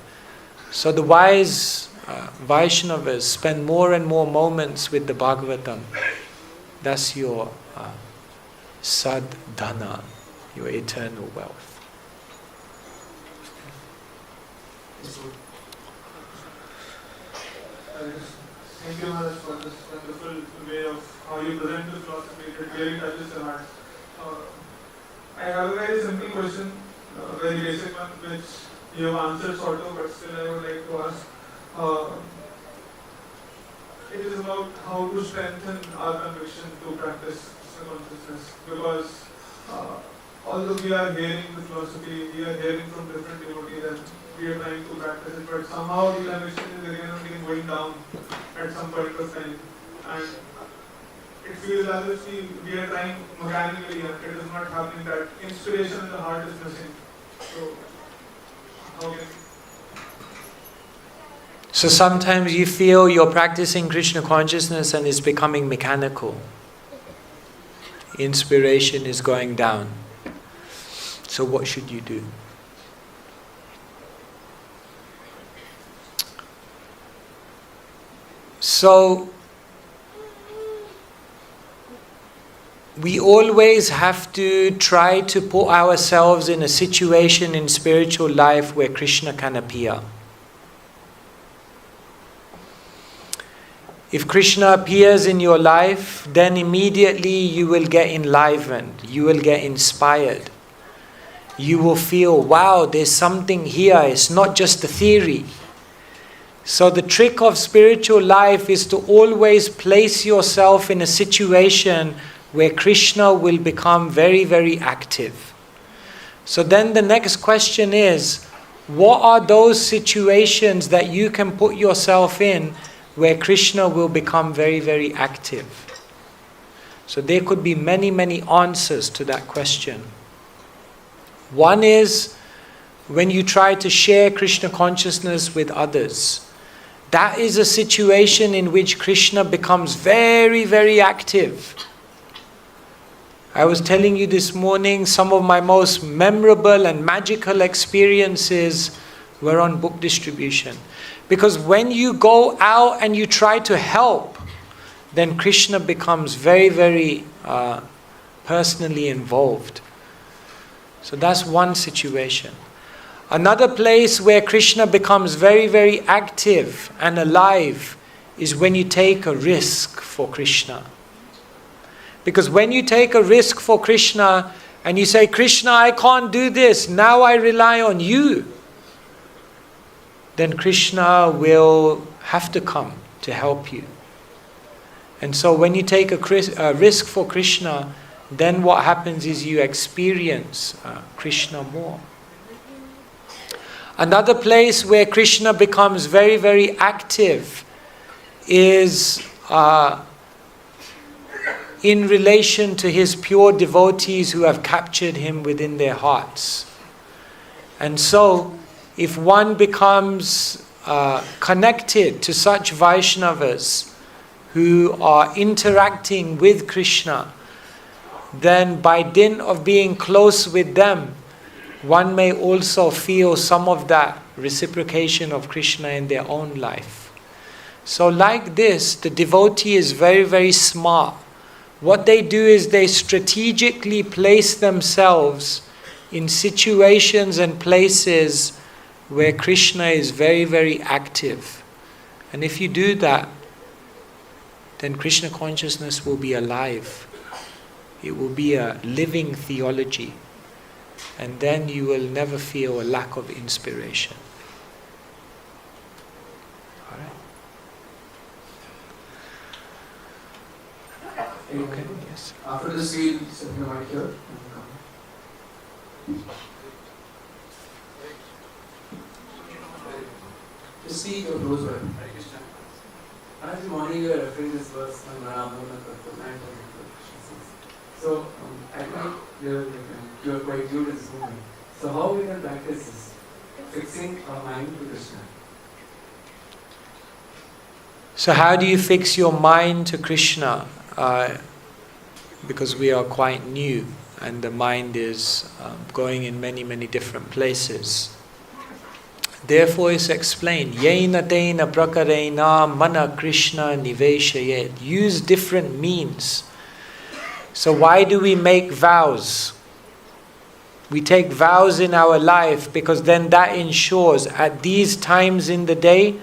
So the wise Vaishnavas spend more and more moments with the Bhagavatam. That's your sadhana, your eternal wealth. Thank you, Maharaj, for this wonderful way of how you present the philosophy. It really touches the heart. I have a very simple question, a very basic one, which you have answered sort of, but still I would like to ask. It is about how to strengthen our conviction to practice consciousness, because although we are hearing the philosophy, we are hearing from different devotees and we are trying to practice it, but somehow the conviction is again and again going down at some point of time, and it feels as if we are trying mechanically and it is not happening, that inspiration in the heart is missing. So, how can So sometimes you feel you're practicing Krishna consciousness and it's becoming mechanical. Inspiration is going down. So what should you do? So we always have to try to put ourselves in a situation in spiritual life where Krishna can appear. If Krishna appears in your life, then immediately you will get enlivened, you will get inspired. You will feel, wow, there's something here, it's not just a theory. So the trick of spiritual life is to always place yourself in a situation where Krishna will become very, very active. So then the next question is, what are those situations that you can put yourself in where Krishna will become very, very active? So there could be many, many answers to that question. One is when you try to share Krishna consciousness with others. That is a situation in which Krishna becomes very, very active. I was telling you this morning, some of my most memorable and magical experiences were on book distribution. Because when you go out and you try to help, then Krishna becomes very, very personally involved. So that's one situation. Another place where Krishna becomes very, very active and alive is when you take a risk for Krishna. Because when you take a risk for Krishna and you say, Krishna, I can't do this, now I rely on you, then Krishna will have to come to help you. And so when you take a risk for Krishna, then what happens is you experience Krishna more. Another place where Krishna becomes very, very active is in relation to his pure devotees who have captured him within their hearts. And so, if one becomes connected to such Vaishnavas who are interacting with Krishna, then by dint of being close with them, one may also feel some of that reciprocation of Krishna in their own life. So like this, the devotee is very, very smart. What they do is they strategically place themselves in situations and places where Krishna is very, very active. And if you do that, then Krishna consciousness will be alive. It will be a living theology. And then you will never feel a lack of inspiration. All right? Okay, yes. After this, we'll sit in the mic here. Just see your close by. As the morning you are referring this verse, so I think you are quite good in this moment. So how we can practice this? Fixing our mind to Krishna. So how do you fix your mind to Krishna? Because we are quite new and the mind is going in many, many different places. Therefore it's explained, Yena tena prakarena mana Krishna niveshayet. Use different means. So why do we make vows? We take vows in our life because then that ensures at these times in the day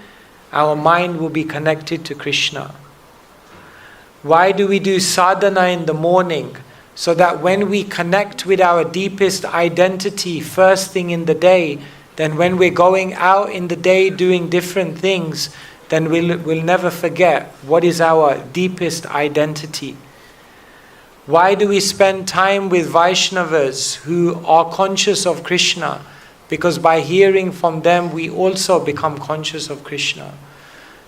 our mind will be connected to Krishna. Why do we do sadhana in the morning? So that when we connect with our deepest identity first thing in the day, then when we're going out in the day doing different things, then we'll never forget what is our deepest identity. Why do we spend time with Vaishnavas who are conscious of Krishna? Because by hearing from them, we also become conscious of Krishna.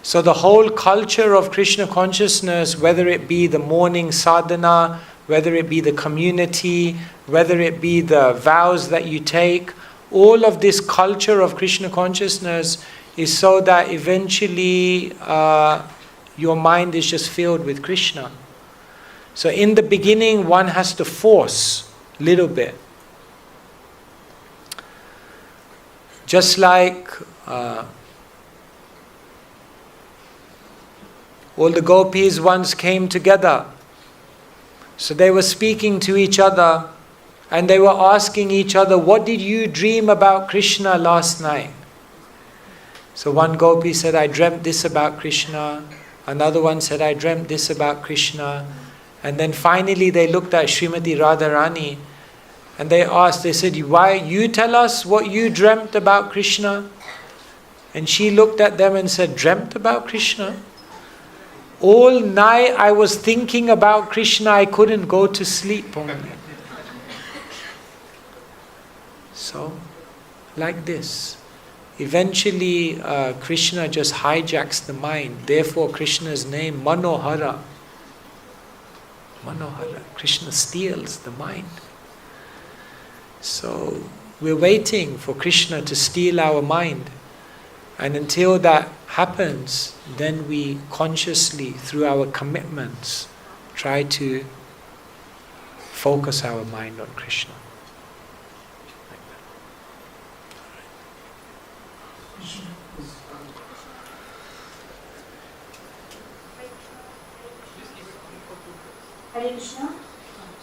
So the whole culture of Krishna consciousness, whether it be the morning sadhana, whether it be the community, whether it be the vows that you take, all of this culture of Krishna consciousness is so that eventually your mind is just filled with Krishna. So in the beginning, one has to force a little bit. Just like all the gopis once came together. So they were speaking to each other and they were asking each other, what did you dream about Krishna last night? So one gopi said, I dreamt this about Krishna. Another one said, I dreamt this about Krishna. And then finally they looked at Srimati Radharani and they asked, they said, why you tell us what you dreamt about Krishna? And she looked at them and said, dreamt about Krishna? All night I was thinking about Krishna, I couldn't go to sleep only. So, like this. Eventually Krishna just hijacks the mind. Therefore Krishna's name, Manohara. Manohara. Krishna steals the mind. So, we're waiting for Krishna to steal our mind. And until that happens, then we consciously, through our commitments, try to focus our mind on Krishna. Like that. Hare Krishna.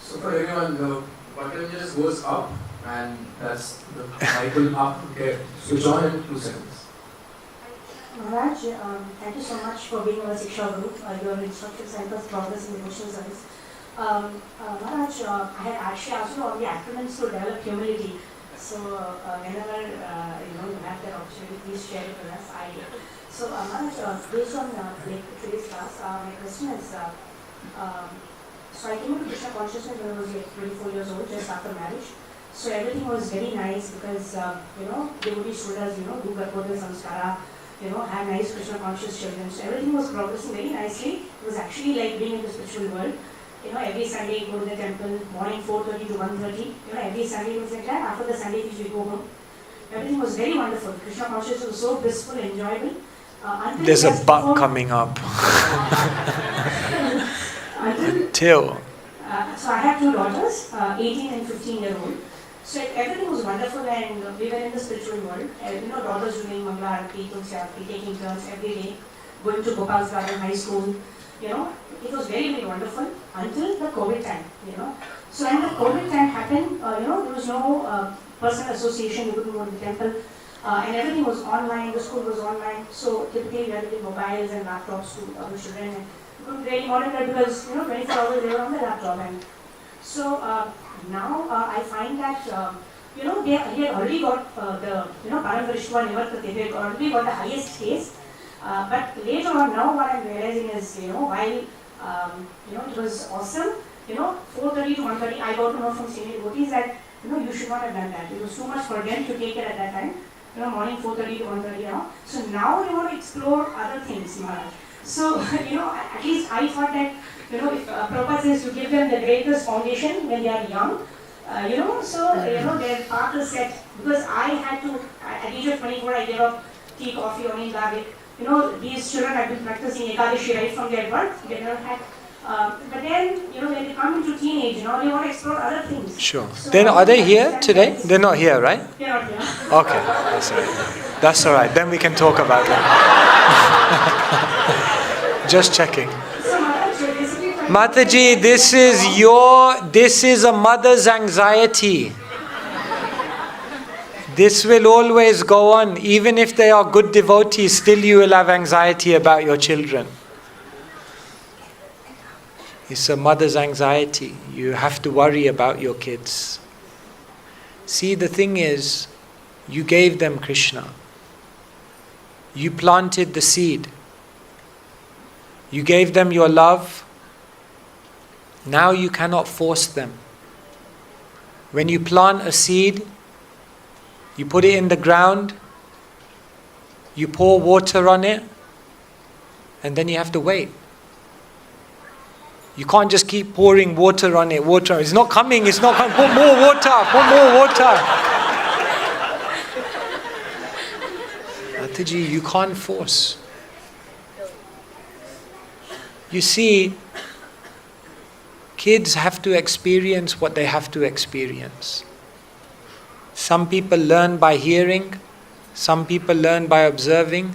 So for everyone, the button just goes up and that's the Bible up. Okay, switch on in 2 seconds. Maharaj, thank you so much for being our Siksha Guru. Your instructions help us progress in devotional service. Maharaj, I had actually asked you on the acronyms to develop humility. So whenever you have that opportunity, please share it with us. So Maharaj, based on today's class, my question is, so I came into Krishna consciousness when I was like 24 years old, just after marriage. So everything was very nice because devotees told us, do Garbhodaya Samskara, have nice Krishna conscious children. So everything was progressing very nicely. It was actually like being in the spiritual world. Every Sunday go to the temple, morning 4:30 to 1:30. Every Sunday was like that. After the Sunday we go home. Everything was very wonderful. Krishna consciousness was so blissful, enjoyable. There's a buck coming up. Until. So I have 2 daughters, 18 and 15-year-old. So everything was wonderful and we were in the spiritual world. Daughters doing Mangala Arati, Tulsi Arati, taking turns every day, going to Gopal's Garden High School. It was very, very wonderful until the COVID time. So when the COVID time happened, there was no personal association, you couldn't go to the temple. And everything was online, the school was online. So typically we had to give mobiles and laptops to our children. And we couldn't really monitor because 24 hours they were on the laptop. And so now I find that they had already got the Param Vishtva Nivartate, they had already got the highest case. But later on, now what I'm realizing is, while it was awesome, 4:30 to 1:30, I got to know from senior devotees that you should not have done that. It was too much for them to take it at that time. Morning 4:30 to 1:30 now. So now they want to explore other things, Maharaj. So at least I thought that if Prabhupada says to give them the greatest foundation when they are young, their path is set. Because I had to, at the age of 24, I gave up tea, coffee, onion, garlic. These children have been practicing Ekadashi right from their birth. They never had. But then, when they come into teenage, they want to explore other things. Sure. So then are they here today? They're not here, right? They're not here. Okay, that's all right. That's all right. Then we can talk about that. Just checking. Mataji, this is a mother's anxiety. This will always go on. Even if they are good devotees, still you will have anxiety about your children. It's a mother's anxiety. You have to worry about your kids. See, the thing is, you gave them Krishna. You planted the seed. You gave them your love. Now you cannot force them. When you plant a seed, you put it in the ground, you pour water on it, and then you have to wait. You can't just keep pouring water on it. Water, it's not coming, it's not coming. Put more water, put more water. Mataji, you can't force. You see, kids have to experience what they have to experience. Some people learn by hearing, some people learn by observing,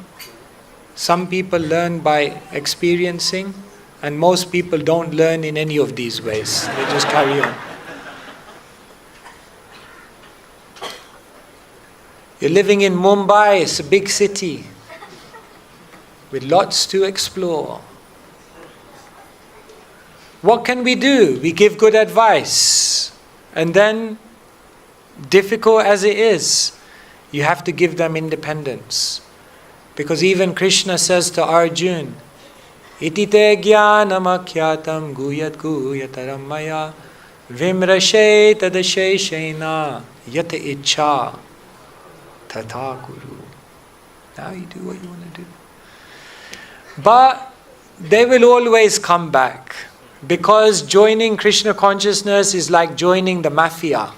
some people learn by experiencing, and most people don't learn in any of these ways. They just carry on. You're living in Mumbai, it's a big city with lots to explore. What can we do? We give good advice. And then, difficult as it is, you have to give them independence. Because even Krishna says to Arjuna, Iti te jnanamakyatam guyat guyataram maya vimrashe tadasheshena yata icha tata guru. Now you do what you want to do. But they will always come back. Because joining Krishna consciousness is like joining the mafia.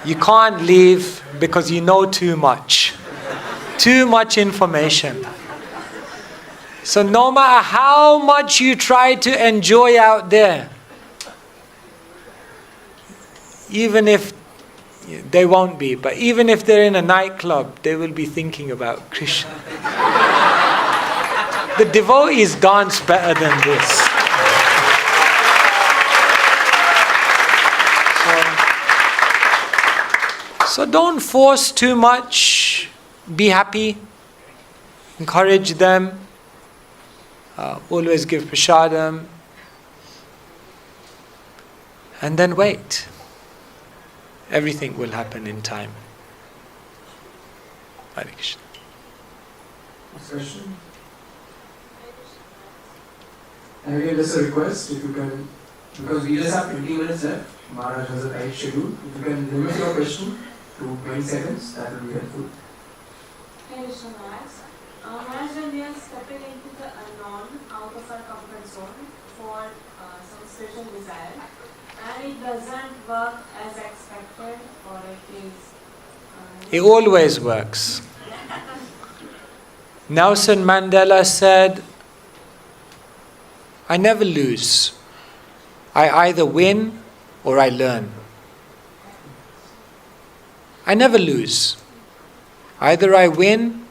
You can't leave because you know too much. Too much information. So no matter how much you try to enjoy out there, even if they won't be, but even if they're in a nightclub, they will be thinking about Krishna. The devotees dance better than this. So don't force too much. Be happy. Encourage them. Always give prasadam. And then wait. Everything will happen in time. Hare Krishna. Next question. And again, just a request, if you can, because we just have 20 minutes left, Maharaj has a tight schedule. If you can limit your question to 20 seconds, that will be helpful. Hey Krishna Maharaj. Maharaj, when we are stepping into the unknown, out of our comfort zone for some spiritual desire, and it doesn't work as expected, or it is... It always works. Nelson Mandela said, I never lose. I either win or I learn. I never lose. Either I win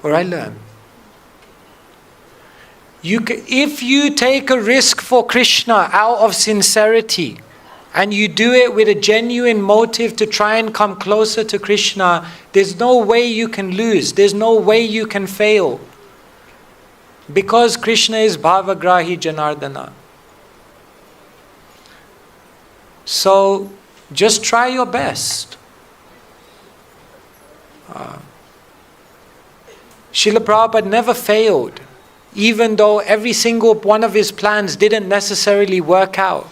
or I learn. If you take a risk for Krishna out of sincerity, and you do it with a genuine motive to try and come closer to Krishna, there's no way you can lose. There's no way you can fail. Because Krishna is Bhavagrahi Janardana. So, just try your best. Srila Prabhupada never failed, even though every single one of his plans didn't necessarily work out.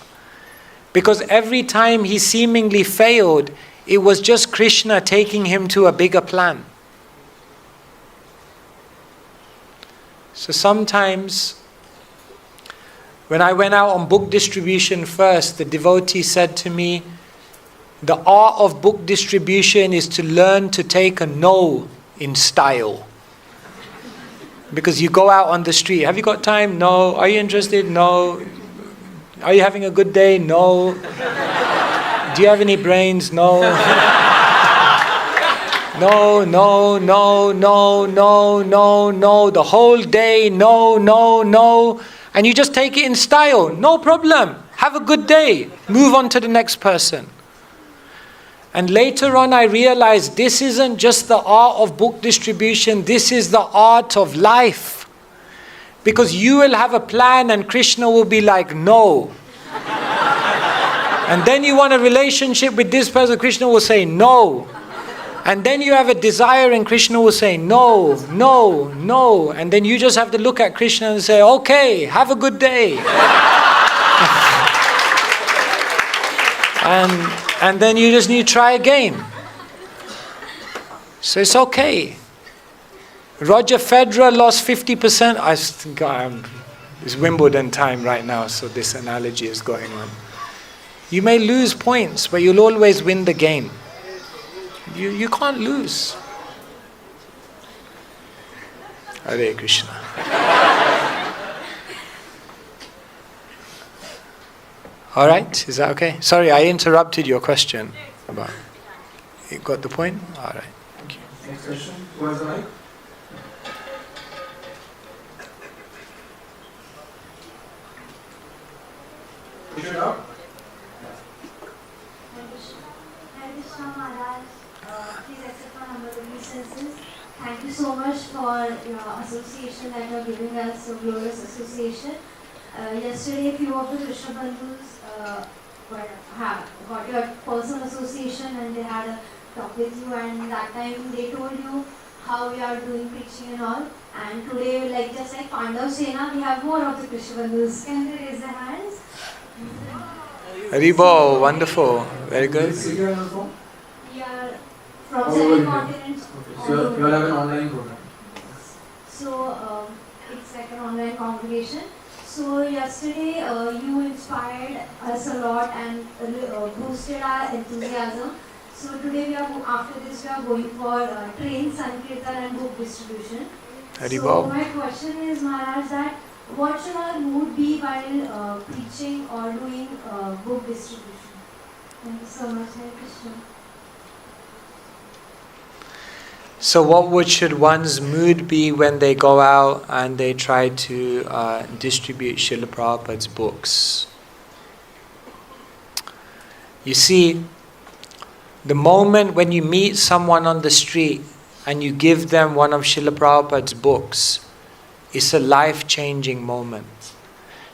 Because every time he seemingly failed, it was just Krishna taking him to a bigger plan. So sometimes, when I went out on book distribution first, the devotee said to me, the art of book distribution is to learn to take a no in style. Because you go out on the street, have you got time? No. Are you interested? No. Are you having a good day? No. Do you have any brains? No. No, no, no, no, no, no, no. The whole day, no, no, no. And you just take it in style. No problem. Have a good day. Move on to the next person. And later on I realized this isn't just the art of book distribution, this is the art of life. Because you will have a plan and Krishna will be like, no. And then you want a relationship with this person, Krishna will say no. And then you have a desire and Krishna will say no, no, no. And then you just have to look at Krishna and say, okay, have a good day. And then you just need to try again. So it's okay. Roger Federer lost 50%. I think it's Wimbledon time right now, so this analogy is going on. You may lose points, but you'll always win the game. You can't lose. Hare Krishna. All right, is that okay? Sorry, I interrupted your question. About you got the point? All right. Thank you. Next question. Who has the mic? Push it out. Please accept my humble obeisances. Thank you so much for your association that you are giving us, a glorious association. Yesterday, a few of the Krishna Bandhus got your personal association and they had a talk with you, and that time they told you how we are doing preaching and all. And today, just like Pandav Sena, we have more of the Krishna Bandhus. Can they raise their hands? Haribo, wonderful. Very good. We are from 7 continents. Okay. So you all have an online program. So it's like an online congregation. So yesterday you inspired us a lot and boosted our enthusiasm. So today after this we are going for train, Sankirtan and book distribution. So my question is, Maharaj, that what should our mood be while preaching or doing book distribution? Thank you so much. Hare Krishna. So what should one's mood be when they go out and they try to distribute Srila Prabhupada's books? You see, the moment when you meet someone on the street and you give them one of Srila Prabhupada's books, it's a life-changing moment.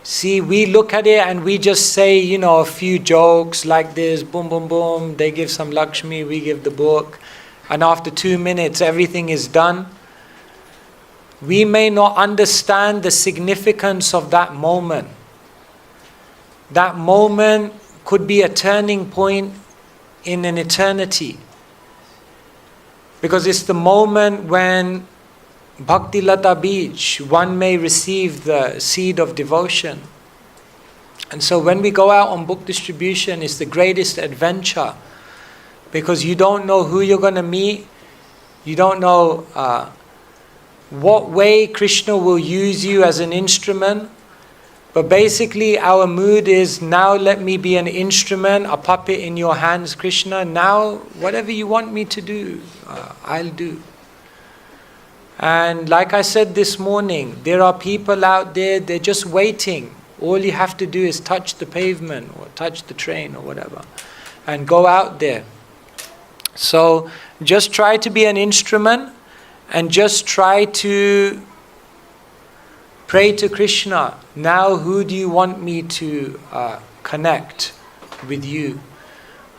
See, we look at it and we just say, a few jokes like this, boom, boom, boom, they give some Lakshmi, we give the book. And after 2 minutes, everything is done. We may not understand the significance of that moment. That moment could be a turning point in an eternity. Because it's the moment when Bhakti Lata Beach, one may receive the seed of devotion. And so when we go out on book distribution, it's the greatest adventure. Because you don't know who you're going to meet. You don't know what way Krishna will use you as an instrument. But basically our mood is, now let me be an instrument, a puppet in your hands, Krishna. Now whatever you want me to do, I'll do. And like I said this morning, there are people out there, they're just waiting. All you have to do is touch the pavement or touch the train or whatever. And go out there. So just try to be an instrument and just try to pray to Krishna. Now who do you want me to connect with you?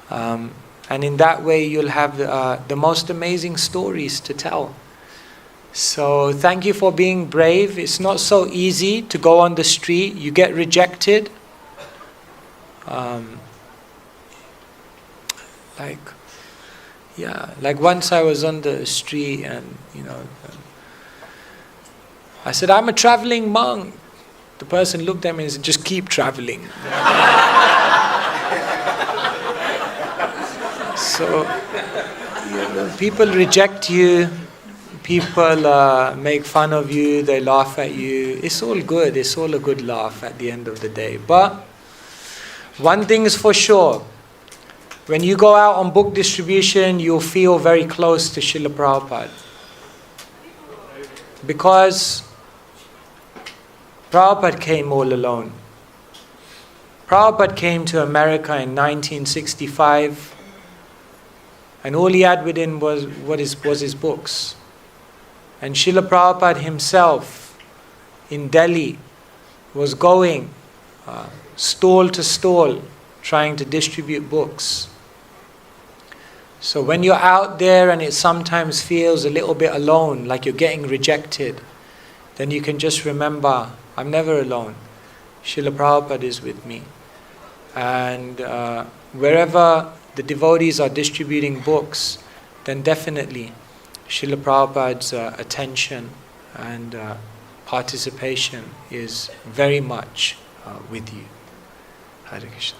And in that way you'll have the most amazing stories to tell. So thank you for being brave. It's not so easy to go on the street. You get rejected. Like once I was on the street and, I said, I'm a traveling monk. The person looked at me and said, just keep traveling. So, people reject you, people make fun of you, they laugh at you. It's all good, it's all a good laugh at the end of the day. But one thing is for sure, when you go out on book distribution, you'll feel very close to Srila Prabhupada. Because Prabhupada came all alone. Prabhupada came to America in 1965. And all he had with him was his books. And Srila Prabhupada himself in Delhi was going stall to stall trying to distribute books. So when you're out there and it sometimes feels a little bit alone, like you're getting rejected, then you can just remember, I'm never alone. Srila Prabhupada is with me. And wherever the devotees are distributing books, then definitely Srila Prabhupada's attention and participation is very much with you. Hare Krishna.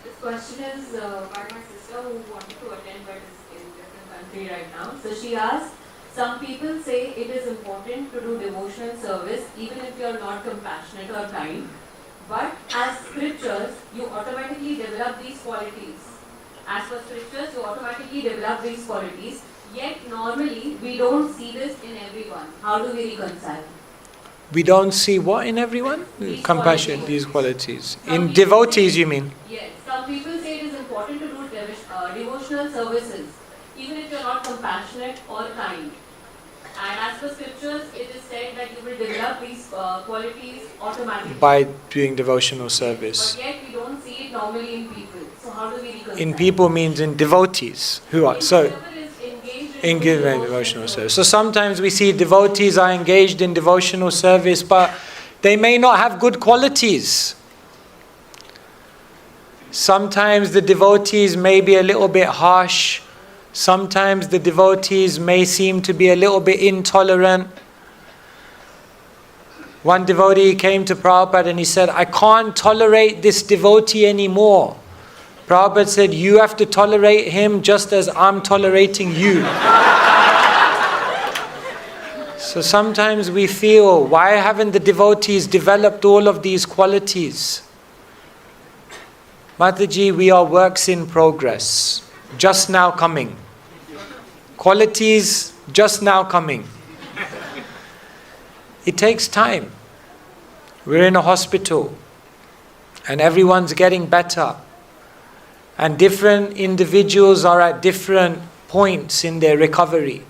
This question is by my sister who wanted to attend but is in a different country right now. So she asked, some people say it is important to do devotional service even if you are not compassionate or kind. But as scriptures, you automatically develop these qualities. As per scriptures, you automatically develop these qualities. Yet normally, we don't see this in everyone. How do we reconcile? We don't see what in everyone? These Compassion, qualities. these qualities. Some In people devotees, say- you mean? Yes. Some people say it is important to do devotional services, even if you are not compassionate or kind. And as per scriptures, it is said that you will develop these qualities automatically. By doing devotional service. But yet we don't see it normally in people. So how do we reconcile? In people means in devotees who are Whoever is engaged in devotional service. So sometimes we see devotees are engaged in devotional service, but they may not have good qualities. Sometimes the devotees may be a little bit harsh. Sometimes the devotees may seem to be a little bit intolerant. One devotee came to Prabhupada and he said, I can't tolerate this devotee anymore. Prabhupada said, you have to tolerate him just as I'm tolerating you. So sometimes we feel, why haven't the devotees developed all of these qualities? Mataji, we are works in progress, just now coming. Qualities just now coming. It takes time. We're in a hospital and everyone's getting better. And different individuals are at different points in their recovery.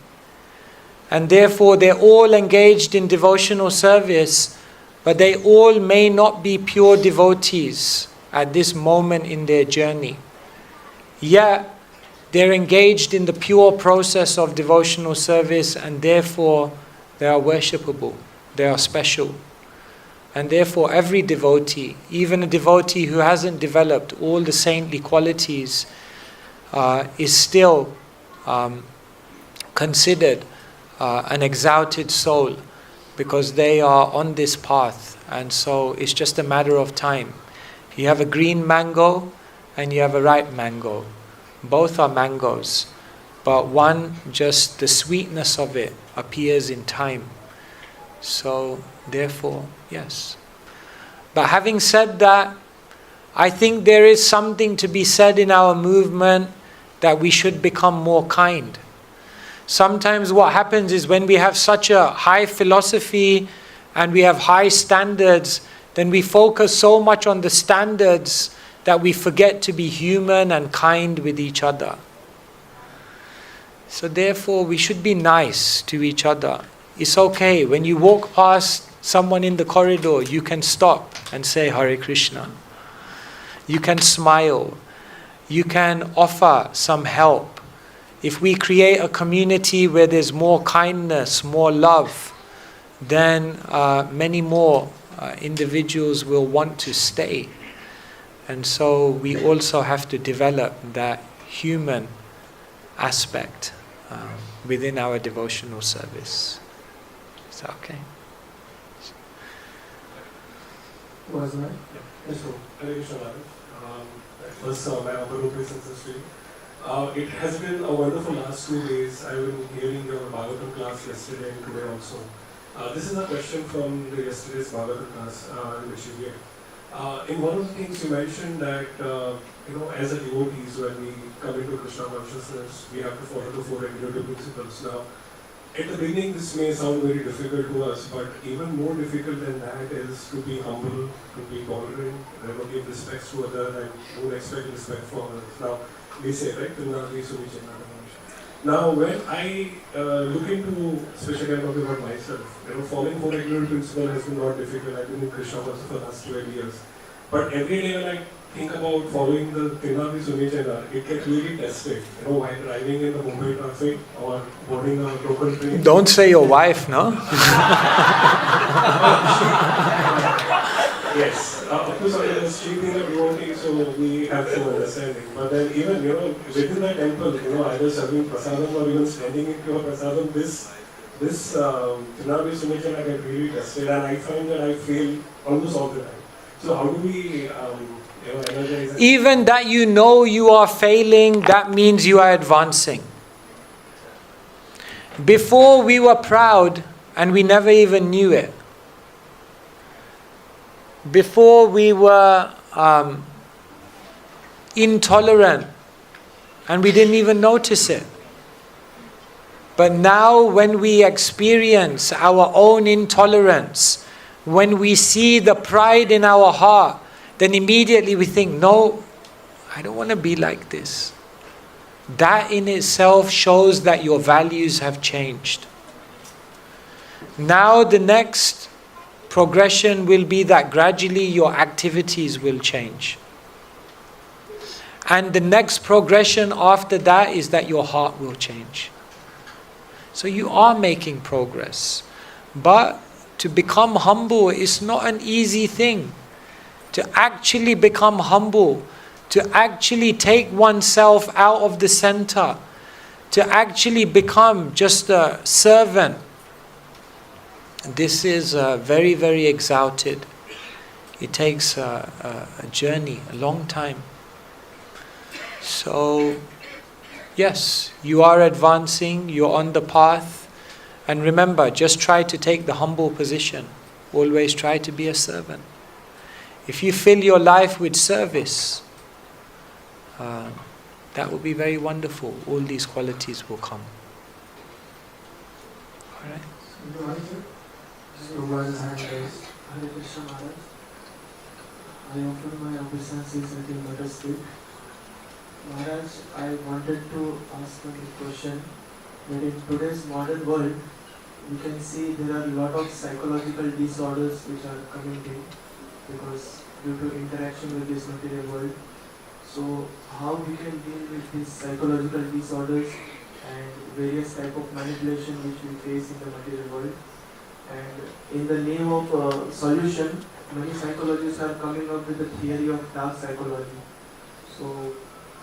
And therefore they're all engaged in devotional service, but they all may not be pure devotees at this moment in their journey. Yet they're engaged in the pure process of devotional service and therefore they are worshipable, they are special. And therefore every devotee, even a devotee who hasn't developed all the saintly qualities, is still considered an exalted soul because they are on this path. And so it's just a matter of time. You have a green mango and you have a ripe mango. Both are mangoes, but one, just the sweetness of it appears in time. So therefore, yes. But having said that, I think there is something to be said in our movement that we should become more kind. Sometimes what happens is when we have such a high philosophy and we have high standards, then we focus so much on the standards that we forget to be human and kind with each other. So therefore we should be nice to each other. It's okay, when you walk past someone in the corridor, you can stop and say Hare Krishna. You can smile. You can offer some help. If we create a community where there's more kindness, more love, then many more individuals will want to stay. And so we also have to develop that human aspect within our devotional service. Is that okay? Was that? Yes, sir. Hare Krishna Maharaj. First, my obeisance to you. It has been a wonderful last 2 days. I've been hearing your Bhagavatam class yesterday and today also. This is a question from the yesterday's Bhagavatam class which you gave. In one of the things you mentioned that, as a devotees, when we come into Krishna consciousness, we have to follow the 4 regulative principles. Now, at the beginning this may sound very difficult to us, but even more difficult than that is to be humble, to be tolerant, never give respect to others and don't expect respect from others. Now, we say, right? Now, when I look into, especially I'm talking about myself, following Four Regular Principle has been not difficult. I've been in Krishna consciousness for the last 12 years. But every day when I think about following the Tinnavi Sunijana, it gets really tested. While driving in the Mumbai traffic or boarding a local train. Don't say your wife, no? Yes. Of course, she being a devotee, so we have some understanding. But then even, within the temple, either serving prasadam or even standing into a prasadam, this Tinnavi Sunijana get really tested, and I find that I fail almost all the time. So how do we energize? Even that you are failing, that means you are advancing. Before we were proud and we never even knew it. Before we were intolerant and we didn't even notice it. But now when we experience our own intolerance, when we see the pride in our heart, then immediately we think, no, I don't want to be like this. That in itself shows that your values have changed. Now the next progression will be that gradually your activities will change. And the next progression after that is that your heart will change. So you are making progress. But to become humble is not an easy thing. To actually become humble, to actually take oneself out of the center, to actually become just a servant. This is very, very exalted. It takes a journey, a long time. So, yes, you are advancing, you're on the path. And remember, just try to take the humble position. Always try to be a servant. If you fill your life with service, that will be very wonderful. All these qualities will come. Alright? So, one hand raised. Hare Krishna Maharaj. I offer my obeisances at your lotus feet. Maharaj, I wanted to ask a question that in today's modern world, we can see there are a lot of psychological disorders which are coming in because due to interaction with this material world. So how we can deal with these psychological disorders and various type of manipulation which we face in the material world. And in the name of solution, many psychologists are coming up with the theory of dark psychology. So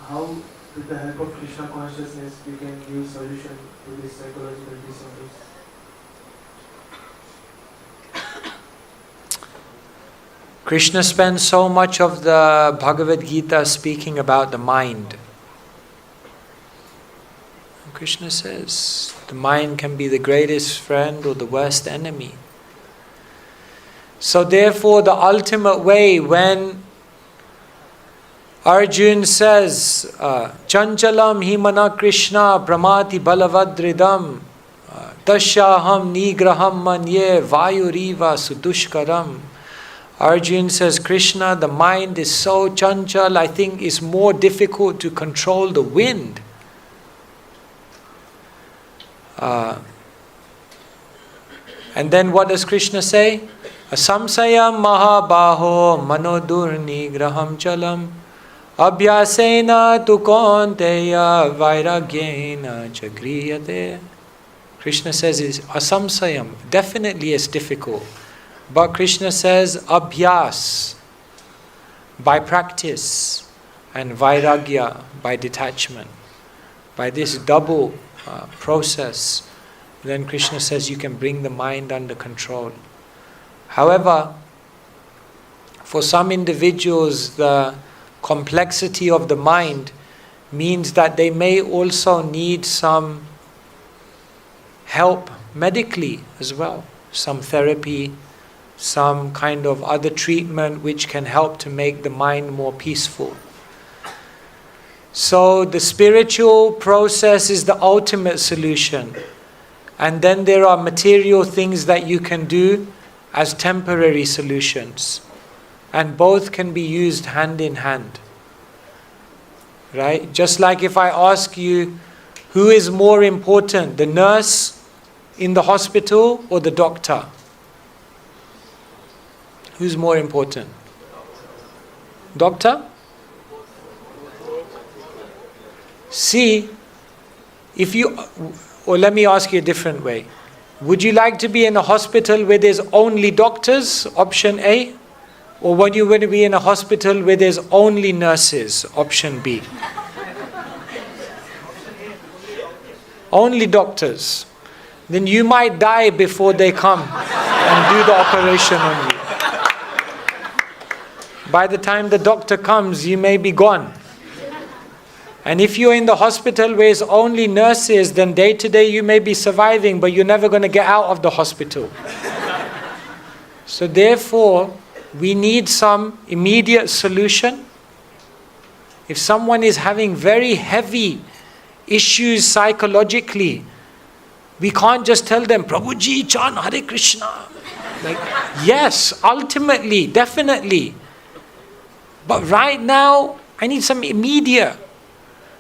how, with the help of Krishna consciousness, we can give solution to these psychological disorders? Krishna spends so much of the Bhagavad Gita speaking about the mind. Krishna says the mind can be the greatest friend or the worst enemy. So therefore the ultimate way, when Arjun says Chanchalam himana Krishna pramati balavadridam tasyaham nigraham manye vayuriva sudushkaram. Arjun says, Krishna, the mind is so chanchal, I think it's more difficult to control the wind. And then what does Krishna say? Asamsayam mahabaho manodurni graham chalam abhyasena tu konteya vairagyena chagriyate. Krishna says it's asamsayam. Definitely it's difficult. But Krishna says abhyas, by practice, and vairagya, by detachment. By this double process, then Krishna says you can bring the mind under control. However, for some individuals, the complexity of the mind means that they may also need some help medically as well, some therapy, some kind of other treatment which can help to make the mind more peaceful. So the spiritual process is the ultimate solution. And then there are material things that you can do as temporary solutions. And both can be used hand in hand. Right? Just like if I ask you, who is more important, the nurse in the hospital or the doctor? Who's more important? Doctor? See, if you, or let me ask you a different way. Would you like to be in a hospital where there's only doctors, option A? Or would you want to be in a hospital where there's only nurses, option B? Only doctors. Then you might die before they come and do the operation on you. By the time the doctor comes, you may be gone. And if you're in the hospital where it's only nurses, then day to day you may be surviving, but you're never going to get out of the hospital. So therefore, we need some immediate solution. If someone is having very heavy issues psychologically, we can't just tell them, Prabhuji, chant Hare Krishna. Like, yes, ultimately, definitely. But right now, I need some immediate.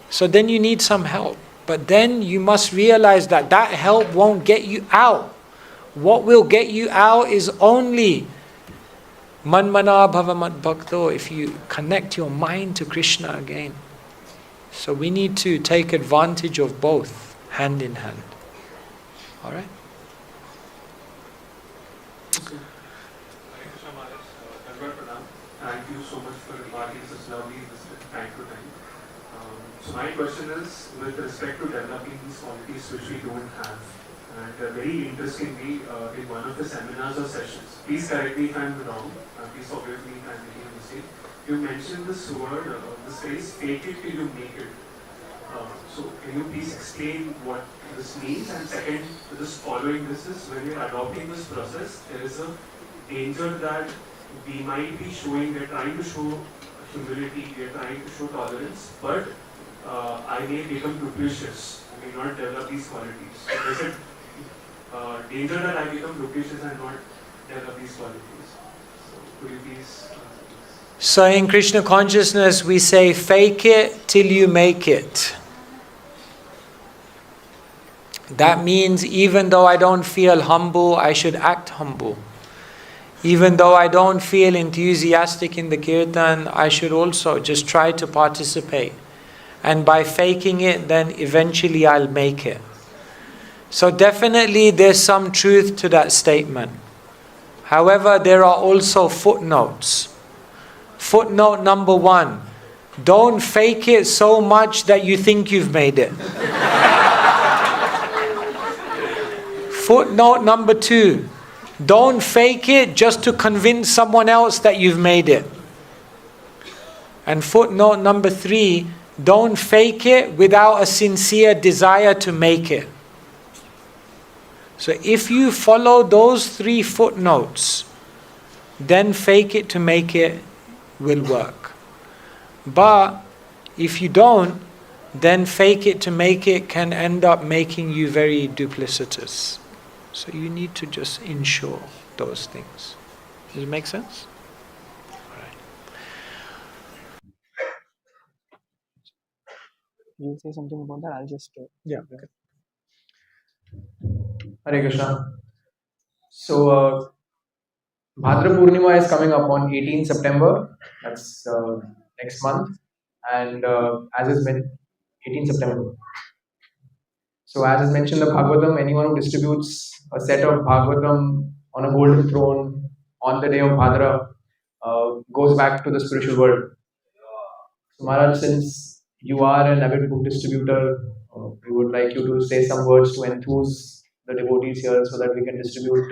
So then you need some help. But then you must realize that that help won't get you out. What will get you out is only Manmana Bhava Mad Bhakto, if you connect your mind to Krishna again. So we need to take advantage of both, hand in hand. Alright? Thank you so much for imparting such lovely time to time. So my question is with respect to developing these qualities which we don't have. And very interestingly, in one of the seminars or sessions, please correct me if I'm wrong, please forgive me if I'm making a mistake, you mentioned this word, this phrase, fake it till you make it. So can you please explain what this means? And second, just following this is, when you're adopting this process, there is a danger that we might be showing, we're trying to show humility, we're trying to show tolerance, but I may become duplicitous, I may not develop these qualities. So there's a danger that I become duplicitous and not develop these qualities. So could you please... So in Krishna consciousness we say, fake it till you make it. That means even though I don't feel humble, I should act humble. Even though I don't feel enthusiastic in the kirtan, I should also just try to participate. And by faking it, then eventually I'll make it. So definitely there's some truth to that statement. However, there are also footnotes. Footnote number 1, don't fake it so much that you think you've made it. Footnote number 2, don't fake it just to convince someone else that you've made it. And footnote number 3, don't fake it without a sincere desire to make it. So if you follow those 3 footnotes, then fake it to make it will work. But if you don't, then fake it to make it can end up making you very duplicitous. So you need to just ensure those things. Does it make sense? All right. You'll say something about that? I'll just... Yeah. Okay. Hare Krishna. So, Bhadra Purnima is coming up on 18 September. That's next month. And as is mentioned, 18 September. So as is mentioned in the Bhagavatam, anyone who distributes a set of Bhagavatam on a golden throne on the day of Bhadra goes back to the spiritual world. So Maharaj, since you are an avid book distributor, we would like you to say some words to enthuse the devotees here so that we can distribute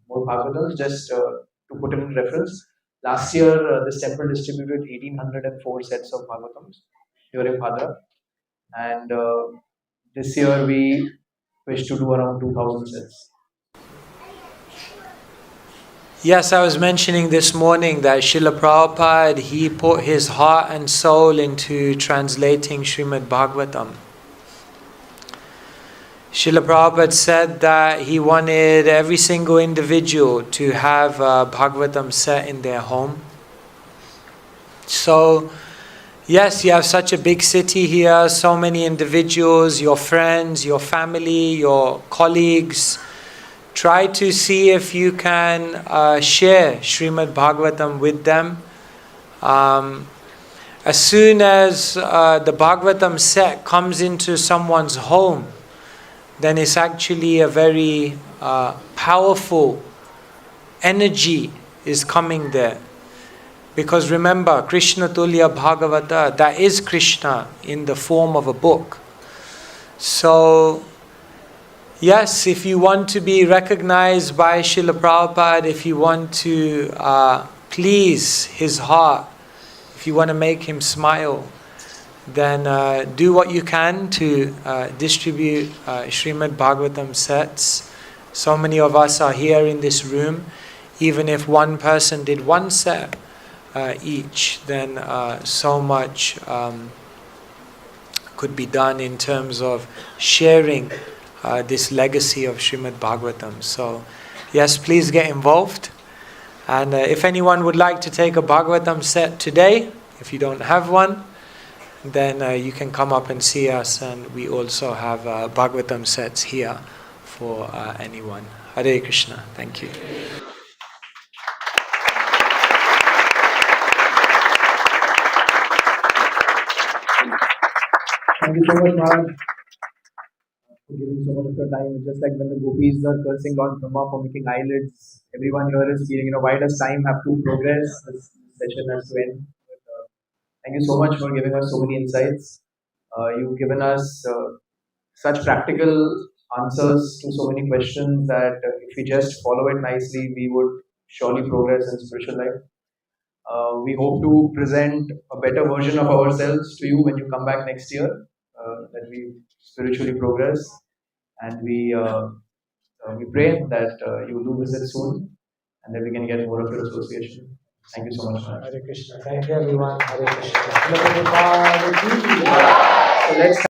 more Bhagavatams. Just to put in reference, last year this temple distributed 1804 sets of Bhagavatams during Bhadra, and this year we wish to do around 2000 sets. Yes, I was mentioning this morning that Srila Prabhupada, he put his heart and soul into translating Srimad Bhagavatam. Srila Prabhupada said that he wanted every single individual to have a Bhagavatam set in their home. So, yes, you have such a big city here, so many individuals, your friends, your family, your colleagues. Try to see if you can share Srimad Bhagavatam with them. As soon as the Bhagavatam set comes into someone's home, then it's actually a very powerful energy is coming there. Because remember, Krishna Tulya Bhagavata, that is Krishna in the form of a book. So, yes, if you want to be recognized by Srila Prabhupada, if you want to please his heart, if you want to make him smile, then do what you can to distribute Srimad Bhagavatam sets. So many of us are here in this room. Even if one person did one set each, then so much could be done in terms of sharing this legacy of Srimad Bhagavatam. So, yes, please get involved. And if anyone would like to take a Bhagavatam set today, if you don't have one, then you can come up and see us, and we also have Bhagavatam sets here for anyone. Hare Krishna. Thank you. Thank you so much, Maharaj, for giving so much of your time. It's just like when the gopis are cursing Lord Brahma for making eyelids, everyone here is feeling, why does time have to progress? This session has to end. Thank you so much for giving us so many insights. You've given us such practical answers to so many questions that if we just follow it nicely, we would surely progress in spiritual life. We hope to present a better version of ourselves to you when you come back next year, that we spiritually progress, and we pray that you do visit soon and that we can get more of your association. Thank you so much. Hare Krishna. Thank you, everyone. Hare Krishna. So let's